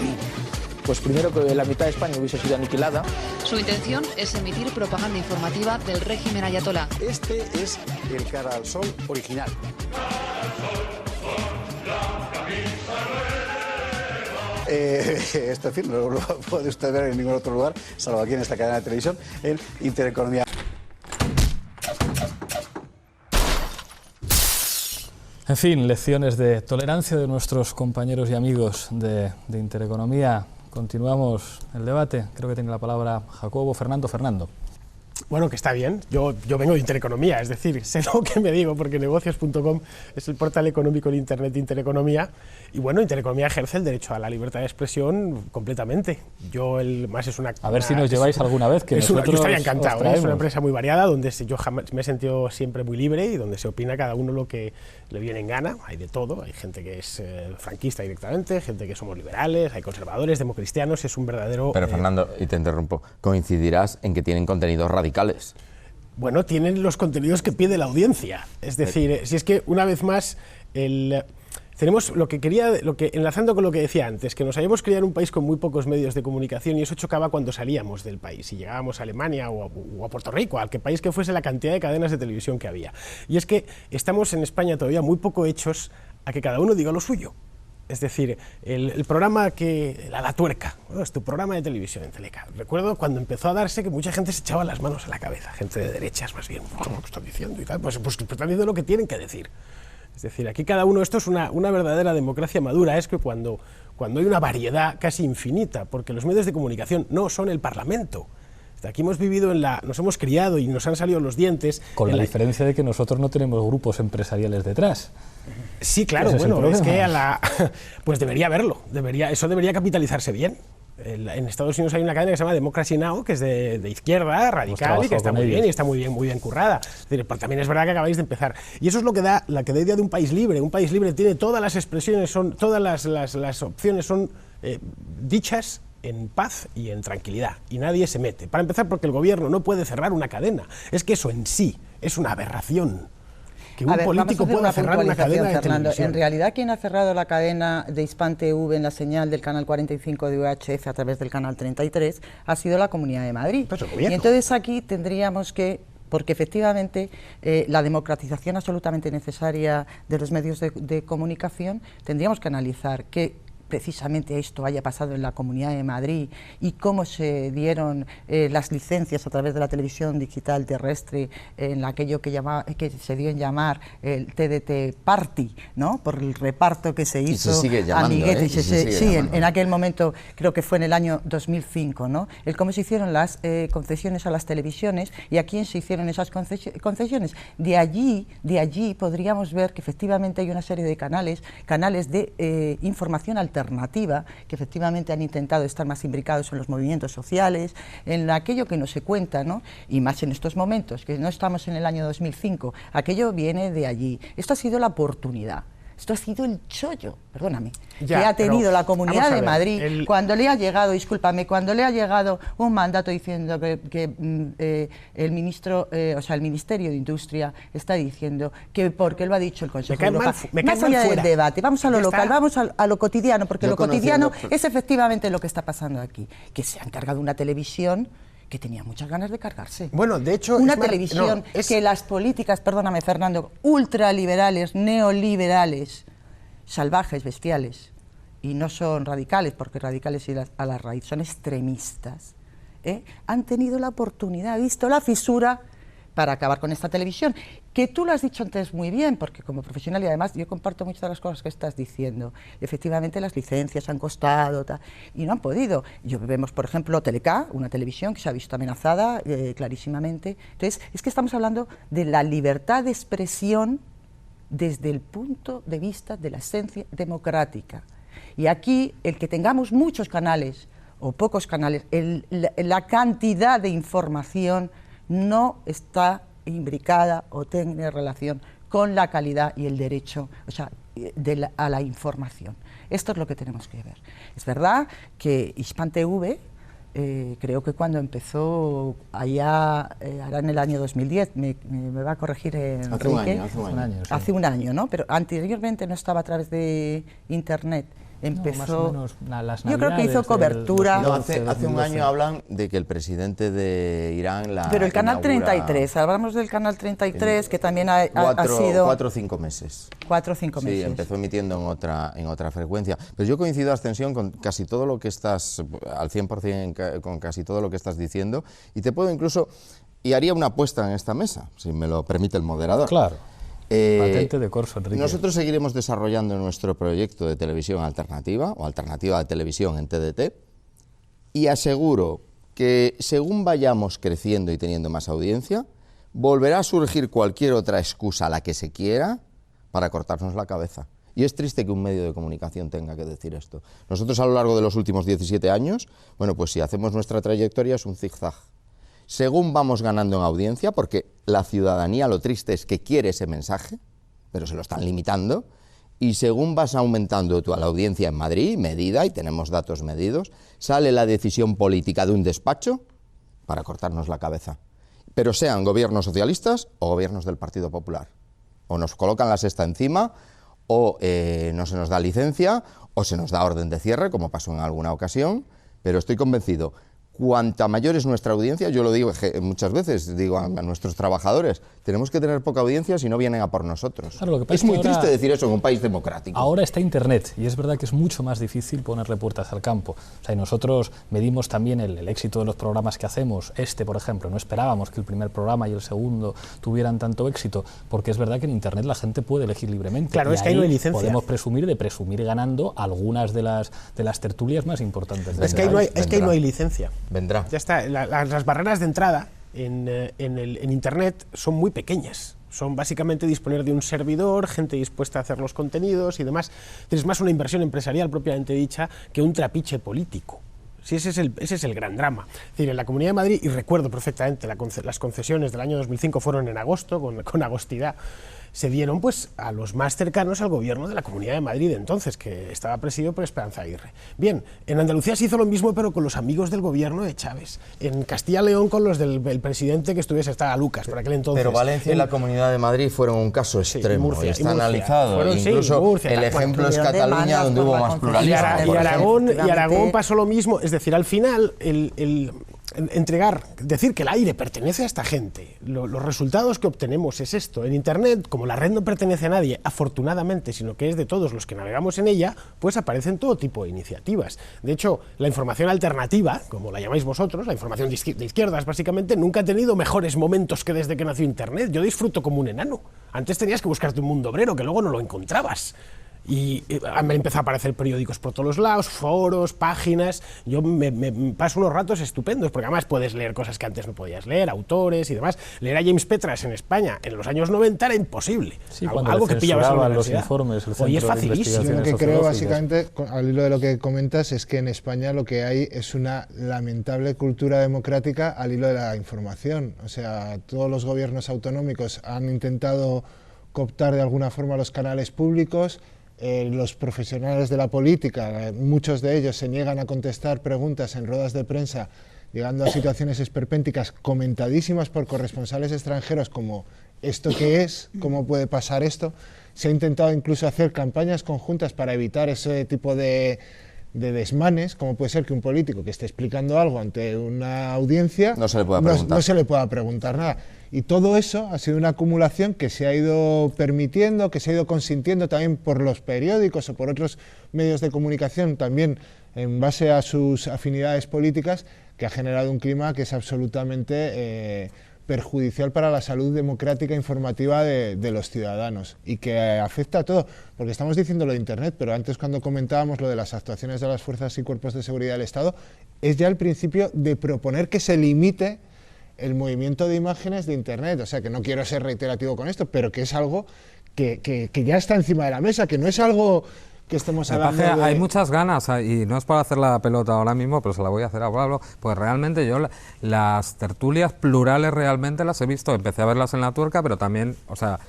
Pues primero que la mitad de España hubiese sido aniquilada. Su intención es emitir propaganda informativa del régimen ayatolá. Este es el Cara al Sol original. Esto, en fin, no lo puede usted ver en ningún otro lugar, salvo aquí en esta cadena de televisión, en Intereconomía. En fin, lecciones de tolerancia de nuestros compañeros y amigos de Intereconomía. Continuamos el debate. Creo que tiene la palabra Jacobo. Fernando. Bueno, que está bien. Yo vengo de Intereconomía, es decir, sé lo que me digo, porque negocios.com es el portal económico en Internet de Intereconomía. Y bueno, Intereconomía ejerce el derecho a la libertad de expresión completamente. A ver si nos lleváis alguna vez, que yo estaría encantado. Es una empresa muy variada, donde yo jamás me he sentido siempre muy libre y donde se opina cada uno lo que le viene en gana. Hay de todo, hay gente que es franquista directamente, gente que somos liberales, hay conservadores, democristianos, es un verdadero... Pero Fernando, y te interrumpo, coincidirás en que tienen contenidos radicales. Bueno, tienen los contenidos que pide la audiencia. Es decir, si es que una vez más tenemos enlazando con lo que decía antes, que nos habíamos criado en un país con muy pocos medios de comunicación y eso chocaba cuando salíamos del país y llegábamos a Alemania o a Puerto Rico, a qué país que fuese, la cantidad de cadenas de televisión que había. Y es que estamos en España todavía muy poco hechos a que cada uno diga lo suyo. Es decir, el programa La Tuerca, ¿no? Es tu programa de televisión en Teleca. Recuerdo cuando empezó a darse que mucha gente se echaba las manos a la cabeza, gente de derechas más bien, ¿cómo están diciendo? Y tal, pues están diciendo lo que tienen que decir. Es decir, aquí cada uno, esto es una verdadera democracia madura, es que cuando hay una variedad casi infinita, porque los medios de comunicación no son el Parlamento. Aquí nos hemos criado y nos han salido los dientes. Con la diferencia de que nosotros no tenemos grupos empresariales detrás. Sí, claro, bueno, es que pues debería haberlo, eso debería capitalizarse bien. En Estados Unidos hay una cadena que se llama Democracy Now!, que es de izquierda, radical, y que está muy bien, y está muy bien currada. Es decir, pero también es verdad que acabáis de empezar. Y eso es lo que da idea de un país libre. Un país libre tiene todas las expresiones, todas las opciones son dichas en paz y en tranquilidad, y nadie se mete. Para empezar, porque el gobierno no puede cerrar una cadena. Es que eso en sí es una aberración. Que un político pueda cerrar una cadena de televisión. En realidad, quien ha cerrado la cadena de Hispan TV en la señal del canal 45 de UHF a través del canal 33 ha sido la Comunidad de Madrid. Y entonces aquí tendríamos que, porque efectivamente la democratización absolutamente necesaria de los medios de comunicación, tendríamos que analizar que precisamente esto haya pasado en la Comunidad de Madrid y cómo se dieron las licencias a través de la televisión digital terrestre en aquello que se dio en llamar el TDT Party, ¿no? Por el reparto que se hizo. Y se sigue llamando, en aquel momento, creo que fue en el año 2005, ¿no? El cómo se hicieron las concesiones a las televisiones y a quién se hicieron esas concesiones. De allí podríamos ver que efectivamente hay una serie de canales de información alternativa, que efectivamente han intentado estar más imbricados en los movimientos sociales, en aquello que no se cuenta, ¿no? Y más en estos momentos, que no estamos en el año 2005, aquello viene de allí. Esto ha sido la oportunidad. Esto ha sido el chollo, perdóname, que ha tenido la Comunidad de Madrid cuando le ha llegado, cuando le ha llegado un mandato diciendo que el Ministerio de Industria está diciendo que porque lo ha dicho el Consejo Europeo. Más allá del debate, vamos a lo local, vamos a lo cotidiano, porque lo cotidiano es efectivamente lo que está pasando aquí, que se ha encargado una televisión que tenía muchas ganas de cargarse. Bueno, de hecho... Una televisión que las políticas, perdóname Fernando, ultraliberales, neoliberales, salvajes, bestiales, y no son radicales, porque radicales ir a la raíz, son extremistas, han tenido la oportunidad, han visto la fisura para acabar con esta televisión, que tú lo has dicho antes muy bien, porque como profesional, y además yo comparto muchas de las cosas que estás diciendo, efectivamente las licencias han costado, y no han podido. Vemos, por ejemplo, Teleca, una televisión que se ha visto amenazada clarísimamente. Entonces, es que estamos hablando de la libertad de expresión desde el punto de vista de la esencia democrática. Y aquí, el que tengamos muchos canales o pocos canales, la cantidad de información no está imbricada o tiene relación con la calidad y el derecho, a la información. Esto es lo que tenemos que ver. Es verdad que Hispan TV, creo que cuando empezó allá, ahora en el año 2010, me va a corregir Enrique. Hace un año, ¿no? Pero anteriormente no estaba a través de Internet. Empezó, no, más o menos yo creo que hizo cobertura. Hace un año hablan de que el presidente de Irán pero el canal 33, hablamos del canal 33, que también ha sido 4 o 5 meses. 4 o 5 meses. Sí, empezó emitiendo en otra frecuencia. Pero yo coincido, Ascensión, con casi todo lo que estás, al 100% con casi todo lo que estás diciendo, y te puedo incluso, y haría una apuesta en esta mesa, si me lo permite el moderador. Claro. Patente de corso, Enrique. Nosotros seguiremos desarrollando nuestro proyecto de televisión alternativa, o alternativa de televisión en TDT, y aseguro que según vayamos creciendo y teniendo más audiencia, volverá a surgir cualquier otra excusa, la que se quiera, para cortarnos la cabeza. Y es triste que un medio de comunicación tenga que decir esto. Nosotros a lo largo de los últimos 17 años, bueno, pues si hacemos nuestra trayectoria es un zigzag. Según vamos ganando en audiencia, porque la ciudadanía, lo triste es que quiere ese mensaje, pero se lo están limitando, y según vas aumentando tú a la audiencia en Madrid, medida, y tenemos datos medidos, sale la decisión política de un despacho para cortarnos la cabeza. Pero sean gobiernos socialistas o gobiernos del Partido Popular. O nos colocan la sexta encima, o no se nos da licencia, o se nos da orden de cierre, como pasó en alguna ocasión, pero estoy convencido. Cuanta mayor es nuestra audiencia, yo lo digo muchas veces, digo a nuestros trabajadores, tenemos que tener poca audiencia si no vienen a por nosotros. Claro, lo que pasa es muy ahora, triste decir eso en un país democrático. Ahora está Internet y es verdad que es mucho más difícil ponerle puertas al campo. O sea, y nosotros medimos también el éxito de los programas que hacemos. Por ejemplo, no esperábamos que el primer programa y el segundo tuvieran tanto éxito, porque es verdad que en Internet la gente puede elegir libremente. Claro, y es que ahí no hay licencia. Podemos presumir ganando algunas de las tertulias más importantes. Es que ahí no hay licencia. Vendrá. Ya está. Las barreras de entrada en Internet son muy pequeñas. Son básicamente disponer de un servidor, gente dispuesta a hacer los contenidos y demás. Es más una inversión empresarial propiamente dicha que un trapiche político. Sí, ese es el gran drama. Es decir, en la Comunidad de Madrid, y recuerdo perfectamente, las concesiones del año 2005 fueron en agosto, con agostidad, se dieron pues a los más cercanos al gobierno de la Comunidad de Madrid entonces, que estaba presidido por Esperanza Aguirre. Bien, en Andalucía se hizo lo mismo, pero con los amigos del gobierno de Chávez. En Castilla y León con los del presidente que estaba Lucas, por aquel entonces. Pero Valencia y la Comunidad de Madrid fueron un caso extremo, y está analizado. Incluso el ejemplo es Cataluña, donde hubo más pluralismo. Y Aragón pasó lo mismo, es decir, al final decir que el aire pertenece a esta gente, los resultados que obtenemos es esto. En Internet, como la red no pertenece a nadie, afortunadamente, sino que es de todos los que navegamos en ella, pues aparecen todo tipo de iniciativas. De hecho, la información alternativa, como la llamáis vosotros, la información de izquierdas básicamente, nunca ha tenido mejores momentos que desde que nació Internet. Yo disfruto como un enano. Antes tenías que buscarte un mundo obrero, que luego no lo encontrabas. Y me empezó a aparecer periódicos por todos los lados, foros, páginas. Yo me paso unos ratos estupendos, porque además puedes leer cosas que antes no podías leer, autores y demás. Leer a James Petras en España en los años 90 era imposible. Sí, algo que pillabas en la los informes, hoy es facilísimo. Yo lo que creo básicamente, al hilo de lo que comentas, es que en España lo que hay es una lamentable cultura democrática al hilo de la información. O sea, todos los gobiernos autonómicos han intentado cooptar de alguna forma los canales públicos. Los profesionales de la política, muchos de ellos se niegan a contestar preguntas en ruedas de prensa, llegando a situaciones esperpénticas comentadísimas por corresponsales extranjeros como ¿esto qué es? ¿Cómo puede pasar esto? Se ha intentado incluso hacer campañas conjuntas para evitar ese tipo de desmanes, como puede ser que un político que esté explicando algo ante una audiencia no se le pueda preguntar nada. Y todo eso ha sido una acumulación que se ha ido permitiendo, que se ha ido consintiendo también por los periódicos o por otros medios de comunicación, también en base a sus afinidades políticas, que ha generado un clima que es absolutamente perjudicial para la salud democrática e informativa de los ciudadanos y que afecta a todo, porque estamos diciendo lo de Internet, pero antes cuando comentábamos lo de las actuaciones de las fuerzas y cuerpos de seguridad del Estado, es ya el principio de proponer que se limite el movimiento de imágenes de Internet. O sea, que no quiero ser reiterativo con esto, pero que es algo que ya está encima de la mesa, que no es algo que estemos hablando de... Hay muchas ganas, y no es para hacer la pelota ahora mismo, pero se la voy a hacer a Pablo, pues realmente yo las tertulias plurales realmente las he visto, empecé a verlas en La Tuerca, pero también, o sea...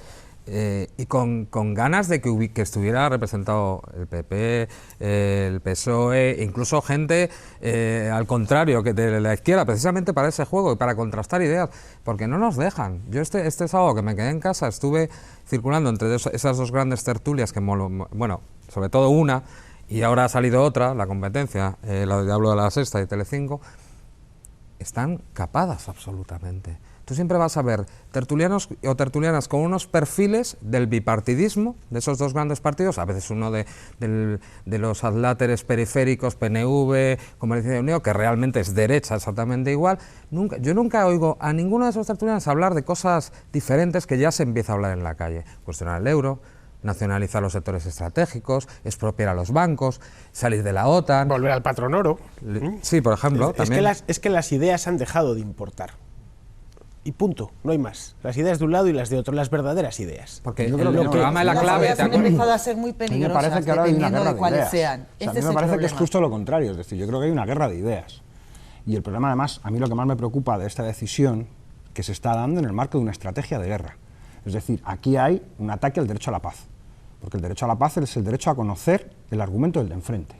y con ganas de que estuviera representado el PP, el PSOE, incluso gente al contrario, que de la izquierda, precisamente para ese juego y para contrastar ideas, porque no nos dejan. Yo este sábado que me quedé en casa estuve circulando entre esas dos grandes tertulias, que bueno, sobre todo una, y ahora ha salido otra, la competencia, hablo de La Sexta y Telecinco, están capadas absolutamente. tú siempre vas a ver tertulianos o tertulianas con unos perfiles del bipartidismo, de esos dos grandes partidos, a veces uno de los adláteres periféricos, PNV, Convergencia y Unión, que realmente es derecha exactamente igual. Yo nunca oigo a ninguno de esos tertulianos hablar de cosas diferentes que ya se empieza a hablar en la calle. Cuestionar el euro, nacionalizar los sectores estratégicos, expropiar a los bancos, salir de la OTAN. Volver al patrón oro. Sí, por ejemplo. Es que las ideas han dejado de importar. Y punto, no hay más. Las ideas de un lado y las de otro, las verdaderas ideas. Porque yo creo que el programa de la clave han empezado a ser muy peligrosas, me parece que ahora hay una guerra de ideas. Sean. O sea, a mí me parece que es justo lo contrario, es decir, yo creo que hay una guerra de ideas. Y el problema, además, a mí lo que más me preocupa de esta decisión que se está dando en el marco de una estrategia de guerra. Es decir, aquí hay un ataque al derecho a la paz, porque el derecho a la paz es el derecho a conocer el argumento del de enfrente.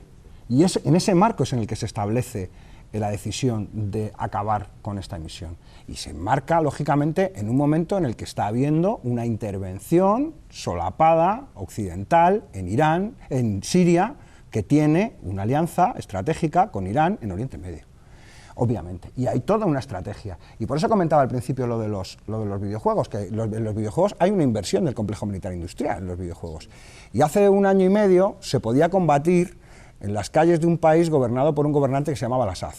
Y en ese marco es en el que se establece la decisión de acabar con esta emisión. Y se enmarca, lógicamente, en un momento en el que está habiendo una intervención solapada, occidental, en Irán, en Siria, que tiene una alianza estratégica con Irán en Oriente Medio. Obviamente, y hay toda una estrategia. Y por eso comentaba al principio lo de los videojuegos, que en los videojuegos hay una inversión del complejo militar industrial en los videojuegos. Y hace 1 año y medio se podía combatir en las calles de un país gobernado por un gobernante que se llamaba al-Assad,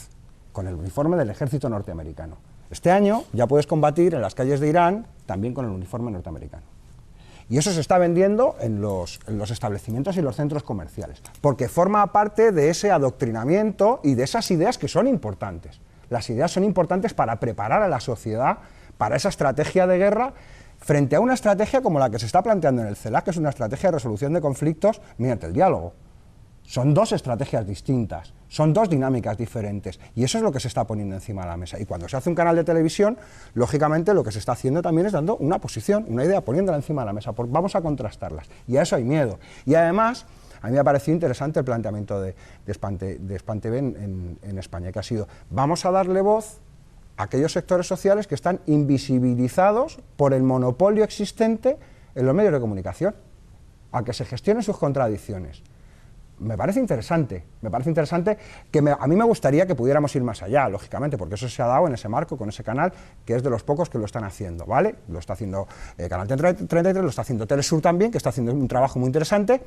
con el uniforme del ejército norteamericano. Este año ya puedes combatir en las calles de Irán también con el uniforme norteamericano. Y eso se está vendiendo en los establecimientos y los centros comerciales, porque forma parte de ese adoctrinamiento y de esas ideas que son importantes. Las ideas son importantes para preparar a la sociedad para esa estrategia de guerra frente a una estrategia como la que se está planteando en el CELAC, que es una estrategia de resolución de conflictos mediante el diálogo. Son dos estrategias distintas, son dos dinámicas diferentes, y eso es lo que se está poniendo encima de la mesa. Y cuando se hace un canal de televisión, lógicamente lo que se está haciendo también es dando una posición, una idea, poniéndola encima de la mesa, porque vamos a contrastarlas, y a eso hay miedo. Y además, a mí me ha parecido interesante el planteamiento de Span TV en España, que ha sido, vamos a darle voz a aquellos sectores sociales que están invisibilizados por el monopolio existente en los medios de comunicación, a que se gestionen sus contradicciones. Me parece interesante que a mí me gustaría que pudiéramos ir más allá, lógicamente, porque eso se ha dado en ese marco, con ese canal, que es de los pocos que lo están haciendo, ¿vale? Lo está haciendo Canal 33, lo está haciendo Telesur también, que está haciendo un trabajo muy interesante.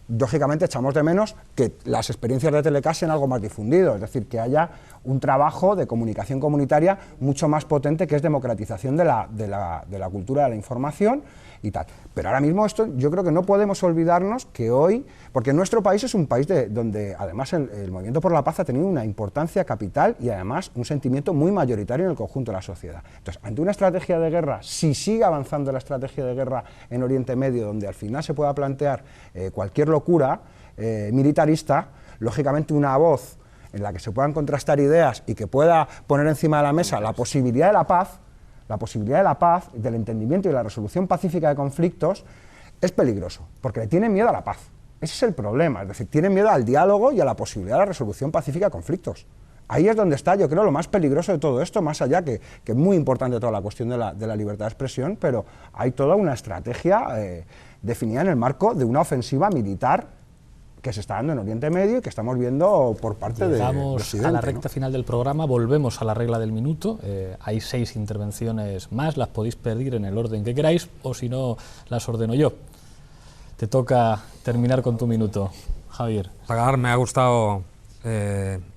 Lógicamente echamos de menos que las experiencias de Telecast sean algo más difundido, es decir, que haya un trabajo de comunicación comunitaria mucho más potente, que es democratización de la cultura de la información y tal. Pero ahora mismo esto, yo creo que no podemos olvidarnos que hoy, porque nuestro país es un país donde además el movimiento por la paz ha tenido una importancia capital y además un sentimiento muy mayoritario en el conjunto de la sociedad. Entonces, ante una estrategia de guerra, si sigue avanzando la estrategia de guerra en Oriente Medio, donde al final se pueda plantear cualquier locura militarista, lógicamente una voz en la que se puedan contrastar ideas y que pueda poner encima de la mesa la posibilidad de la paz, del entendimiento y de la resolución pacífica de conflictos, es peligroso, porque le tienen miedo a la paz. Ese es el problema, es decir, tienen miedo al diálogo y a la posibilidad de la resolución pacífica de conflictos. Ahí es donde está, yo creo, lo más peligroso de todo esto, más allá que es muy importante toda la cuestión de la libertad de expresión, pero hay toda una estrategia definida en el marco de una ofensiva militar que se está dando en Oriente Medio y que estamos viendo por parte de Occidente. A la recta final del programa, volvemos a la regla del minuto. Hay 6 intervenciones más, las podéis pedir en el orden que queráis, o si no, las ordeno yo. Te toca terminar con tu minuto, Javier. Me ha gustado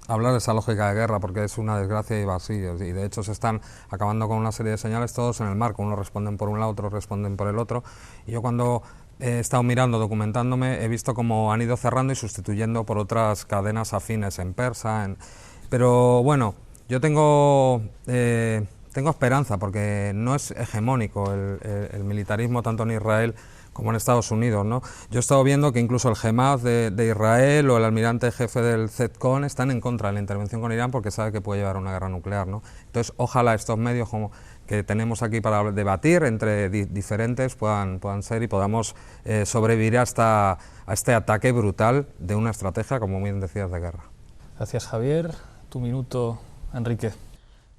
hablar de esa lógica de guerra, porque es una desgracia y vacío, y de hecho se están acabando con una serie de señales, todos en el marco, unos responden por un lado, otros responden por el otro, y yo cuando he estado mirando, documentándome, he visto cómo han ido cerrando y sustituyendo por otras cadenas afines en persa, pero bueno, yo tengo esperanza, porque no es hegemónico el militarismo tanto en Israel como en Estados Unidos, ¿no? Yo he estado viendo que incluso el Hamas de Israel o el almirante jefe del CETCON están en contra de la intervención con Irán porque sabe que puede llevar a una guerra nuclear, ¿no? Entonces, ojalá estos medios como que tenemos aquí para debatir entre diferentes puedan ser y podamos sobrevivir a este ataque brutal de una estrategia, como bien decías, de guerra. Gracias, Javier. Tu minuto, Enrique.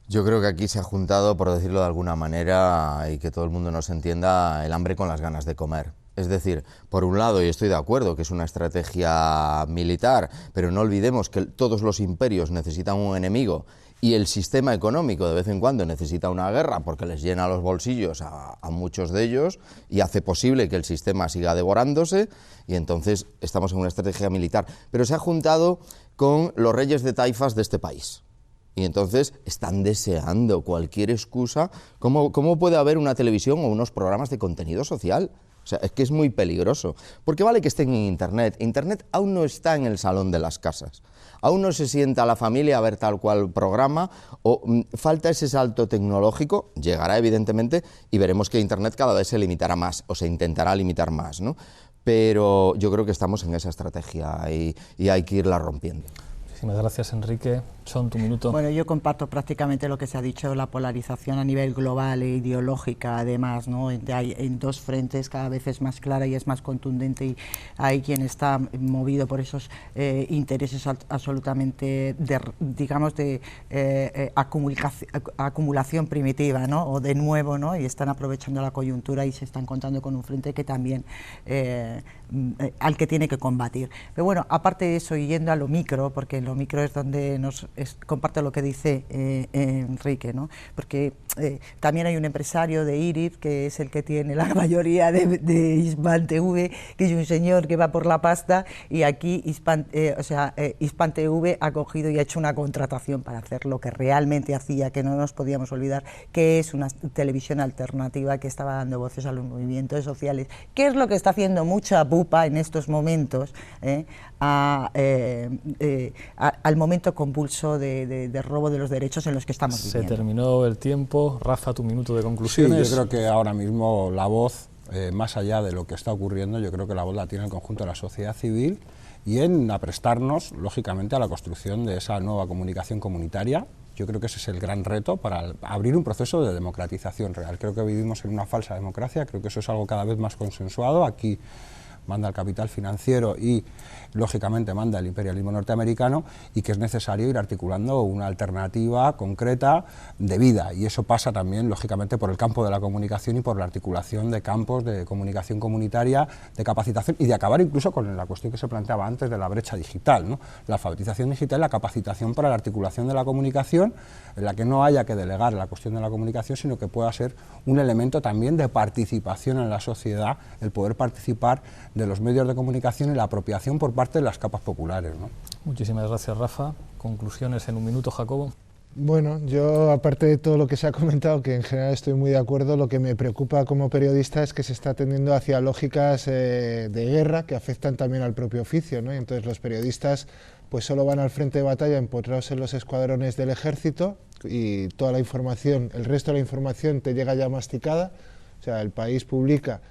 Yo creo que aquí se ha juntado, por decirlo de alguna manera, y que todo el mundo nos entienda, el hambre con las ganas de comer. Es decir, por un lado, y estoy de acuerdo que es una estrategia militar, pero no olvidemos que todos los imperios necesitan un enemigo y el sistema económico de vez en cuando necesita una guerra porque les llena los bolsillos a muchos de ellos y hace posible que el sistema siga devorándose, y entonces estamos en una estrategia militar. Pero se ha juntado con los reyes de taifas de este país. Y entonces están deseando cualquier excusa. ¿Cómo puede haber una televisión o unos programas de contenido social? O sea, es que es muy peligroso, porque vale que estén en Internet. Internet aún no está en el salón de las casas, aún no se sienta la familia a ver tal cual programa, o falta ese salto tecnológico. Llegará evidentemente y veremos que Internet cada vez se limitará más, o se intentará limitar más, ¿no? Pero yo creo que estamos en esa estrategia y hay que irla rompiendo. Muchísimas gracias, Enrique. Son tu minuto. Bueno, yo comparto prácticamente lo que se ha dicho, la polarización a nivel global e ideológica, además, ¿no? Hay en dos frentes, cada vez es más clara y es más contundente, y hay quien está movido por esos intereses absolutamente, de acumulación primitiva, ¿no? O de nuevo, ¿no? Y están aprovechando la coyuntura y se están encontrando con un frente que también al que tiene que combatir. Pero bueno, aparte de eso, y yendo a lo micro, porque en lo micro es donde comparto lo que dice Enrique, ¿no? Porque también hay un empresario de IRIF, que es el que tiene la mayoría de Hispan TV, que es un señor que va por la pasta, y aquí Hispan TV ha cogido y ha hecho una contratación para hacer lo que realmente hacía, que no nos podíamos olvidar, que es una televisión alternativa que estaba dando voces a los movimientos sociales, que es lo que está haciendo mucha pupa en estos momentos, al momento convulso de robo de los derechos en los que estamos viviendo. Se terminó el tiempo. Rafa, tu minuto de conclusiones. Sí, yo creo que ahora mismo la voz, más allá de lo que está ocurriendo, yo creo que la voz la tiene el conjunto de la sociedad civil, y en aprestarnos, lógicamente, a la construcción de esa nueva comunicación comunitaria. Yo creo que ese es el gran reto para abrir un proceso de democratización real. Creo que vivimos en una falsa democracia, creo que eso es algo cada vez más consensuado. Aquí manda el capital financiero y, lógicamente, manda el imperialismo norteamericano, y que es necesario ir articulando una alternativa concreta de vida, y eso pasa también, lógicamente, por el campo de la comunicación y por la articulación de campos de comunicación comunitaria, de capacitación, y de acabar incluso con la cuestión que se planteaba antes de la brecha digital, ¿no? La alfabetización digital y la capacitación para la articulación de la comunicación, en la que no haya que delegar la cuestión de la comunicación, sino que pueda ser un elemento también de participación en la sociedad, el poder participar de los medios de comunicación y la apropiación por parte de las capas populares, ¿no? Muchísimas gracias, Rafa. Conclusiones en un minuto, Jacobo. Bueno, yo, aparte de todo lo que se ha comentado, que en general estoy muy de acuerdo, lo que me preocupa como periodista es que se está tendiendo hacia lógicas de guerra que afectan también al propio oficio, ¿no? Y entonces los periodistas pues solo van al frente de batalla empotrados en los escuadrones del ejército, y toda la información, el resto de la información te llega ya masticada. O sea, el País publica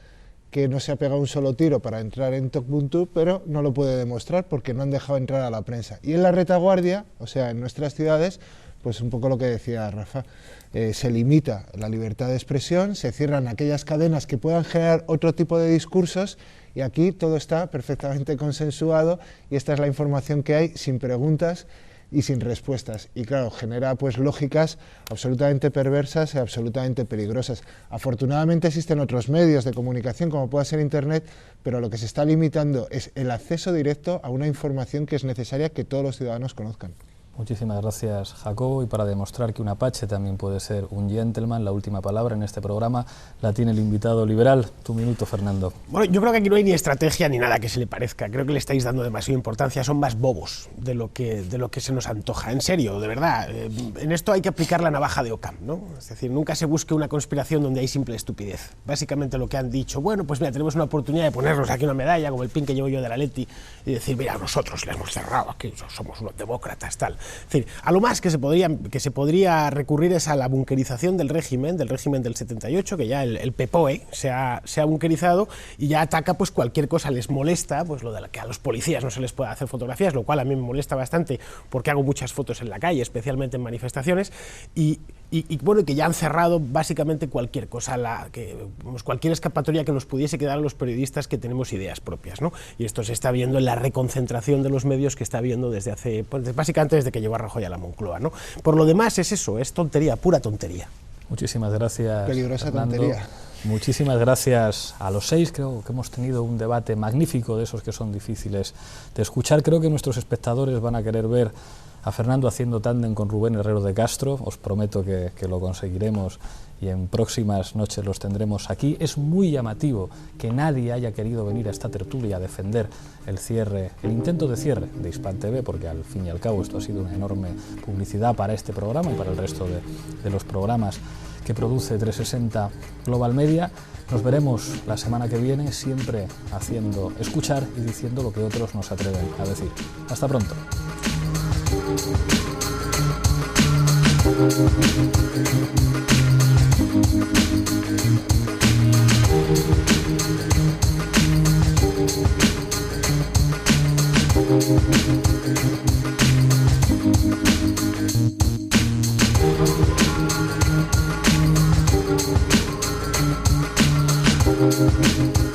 que no se ha pegado un solo tiro para entrar en Tokbuntu, pero no lo puede demostrar porque no han dejado entrar a la prensa. Y en la retaguardia, o sea, en nuestras ciudades, pues un poco lo que decía Rafa, se limita la libertad de expresión, se cierran aquellas cadenas que puedan generar otro tipo de discursos, y aquí todo está perfectamente consensuado, y esta es la información que hay, sin preguntas y sin respuestas, y claro, genera pues lógicas absolutamente perversas y absolutamente peligrosas. Afortunadamente existen otros medios de comunicación, como pueda ser Internet, pero lo que se está limitando es el acceso directo a una información que es necesaria que todos los ciudadanos conozcan. Muchísimas gracias, Jacobo, y para demostrar que un apache también puede ser un gentleman, la última palabra en este programa la tiene el invitado liberal. Tu minuto, Fernando. Bueno, yo creo que aquí no hay ni estrategia ni nada que se le parezca. Creo que le estáis dando demasiada importancia, son más bobos de lo que se nos antoja. En serio, de verdad, en esto hay que aplicar la navaja de Occam, ¿no? Es decir, nunca se busque una conspiración donde hay simple estupidez. Básicamente lo que han dicho, bueno, pues mira, tenemos una oportunidad de ponernos aquí una medalla, como el pin que llevo yo del Atleti, y decir, mira, nosotros le hemos cerrado aquí, somos unos demócratas, tal. Es decir, a lo más que se podría recurrir es a la bunkerización del régimen del 78, que ya el PPOE se ha bunkerizado y ya ataca pues cualquier cosa, les molesta, pues lo de que a los policías no se les pueda hacer fotografías, lo cual a mí me molesta bastante porque hago muchas fotos en la calle, especialmente en manifestaciones, y bueno, que ya han cerrado básicamente cualquier cosa, cualquier escapatoria que nos pudiese quedar a los periodistas que tenemos ideas propias, ¿no? Y esto se está viendo en la reconcentración de los medios que está habiendo desde hace, pues, básicamente desde que llegó a Rajoy a la Moncloa, ¿no? Por lo demás es eso, es tontería, pura tontería. Muchísimas gracias, peligrosa Fernando. tontería. Muchísimas gracias a los 6, creo que hemos tenido un debate magnífico, de esos que son difíciles de escuchar. Creo que nuestros espectadores van a querer ver a Fernando haciendo tándem con Rubén Herrero de Castro. Os prometo que lo conseguiremos y en próximas noches los tendremos aquí. Es muy llamativo que nadie haya querido venir a esta tertulia a defender el intento de cierre de Hispan TV, porque al fin y al cabo esto ha sido una enorme publicidad para este programa y para el resto de los programas que produce 360 Global Media. Nos veremos la semana que viene, siempre haciendo escuchar y diciendo lo que otros nos atreven a decir. Hasta pronto. Thank you.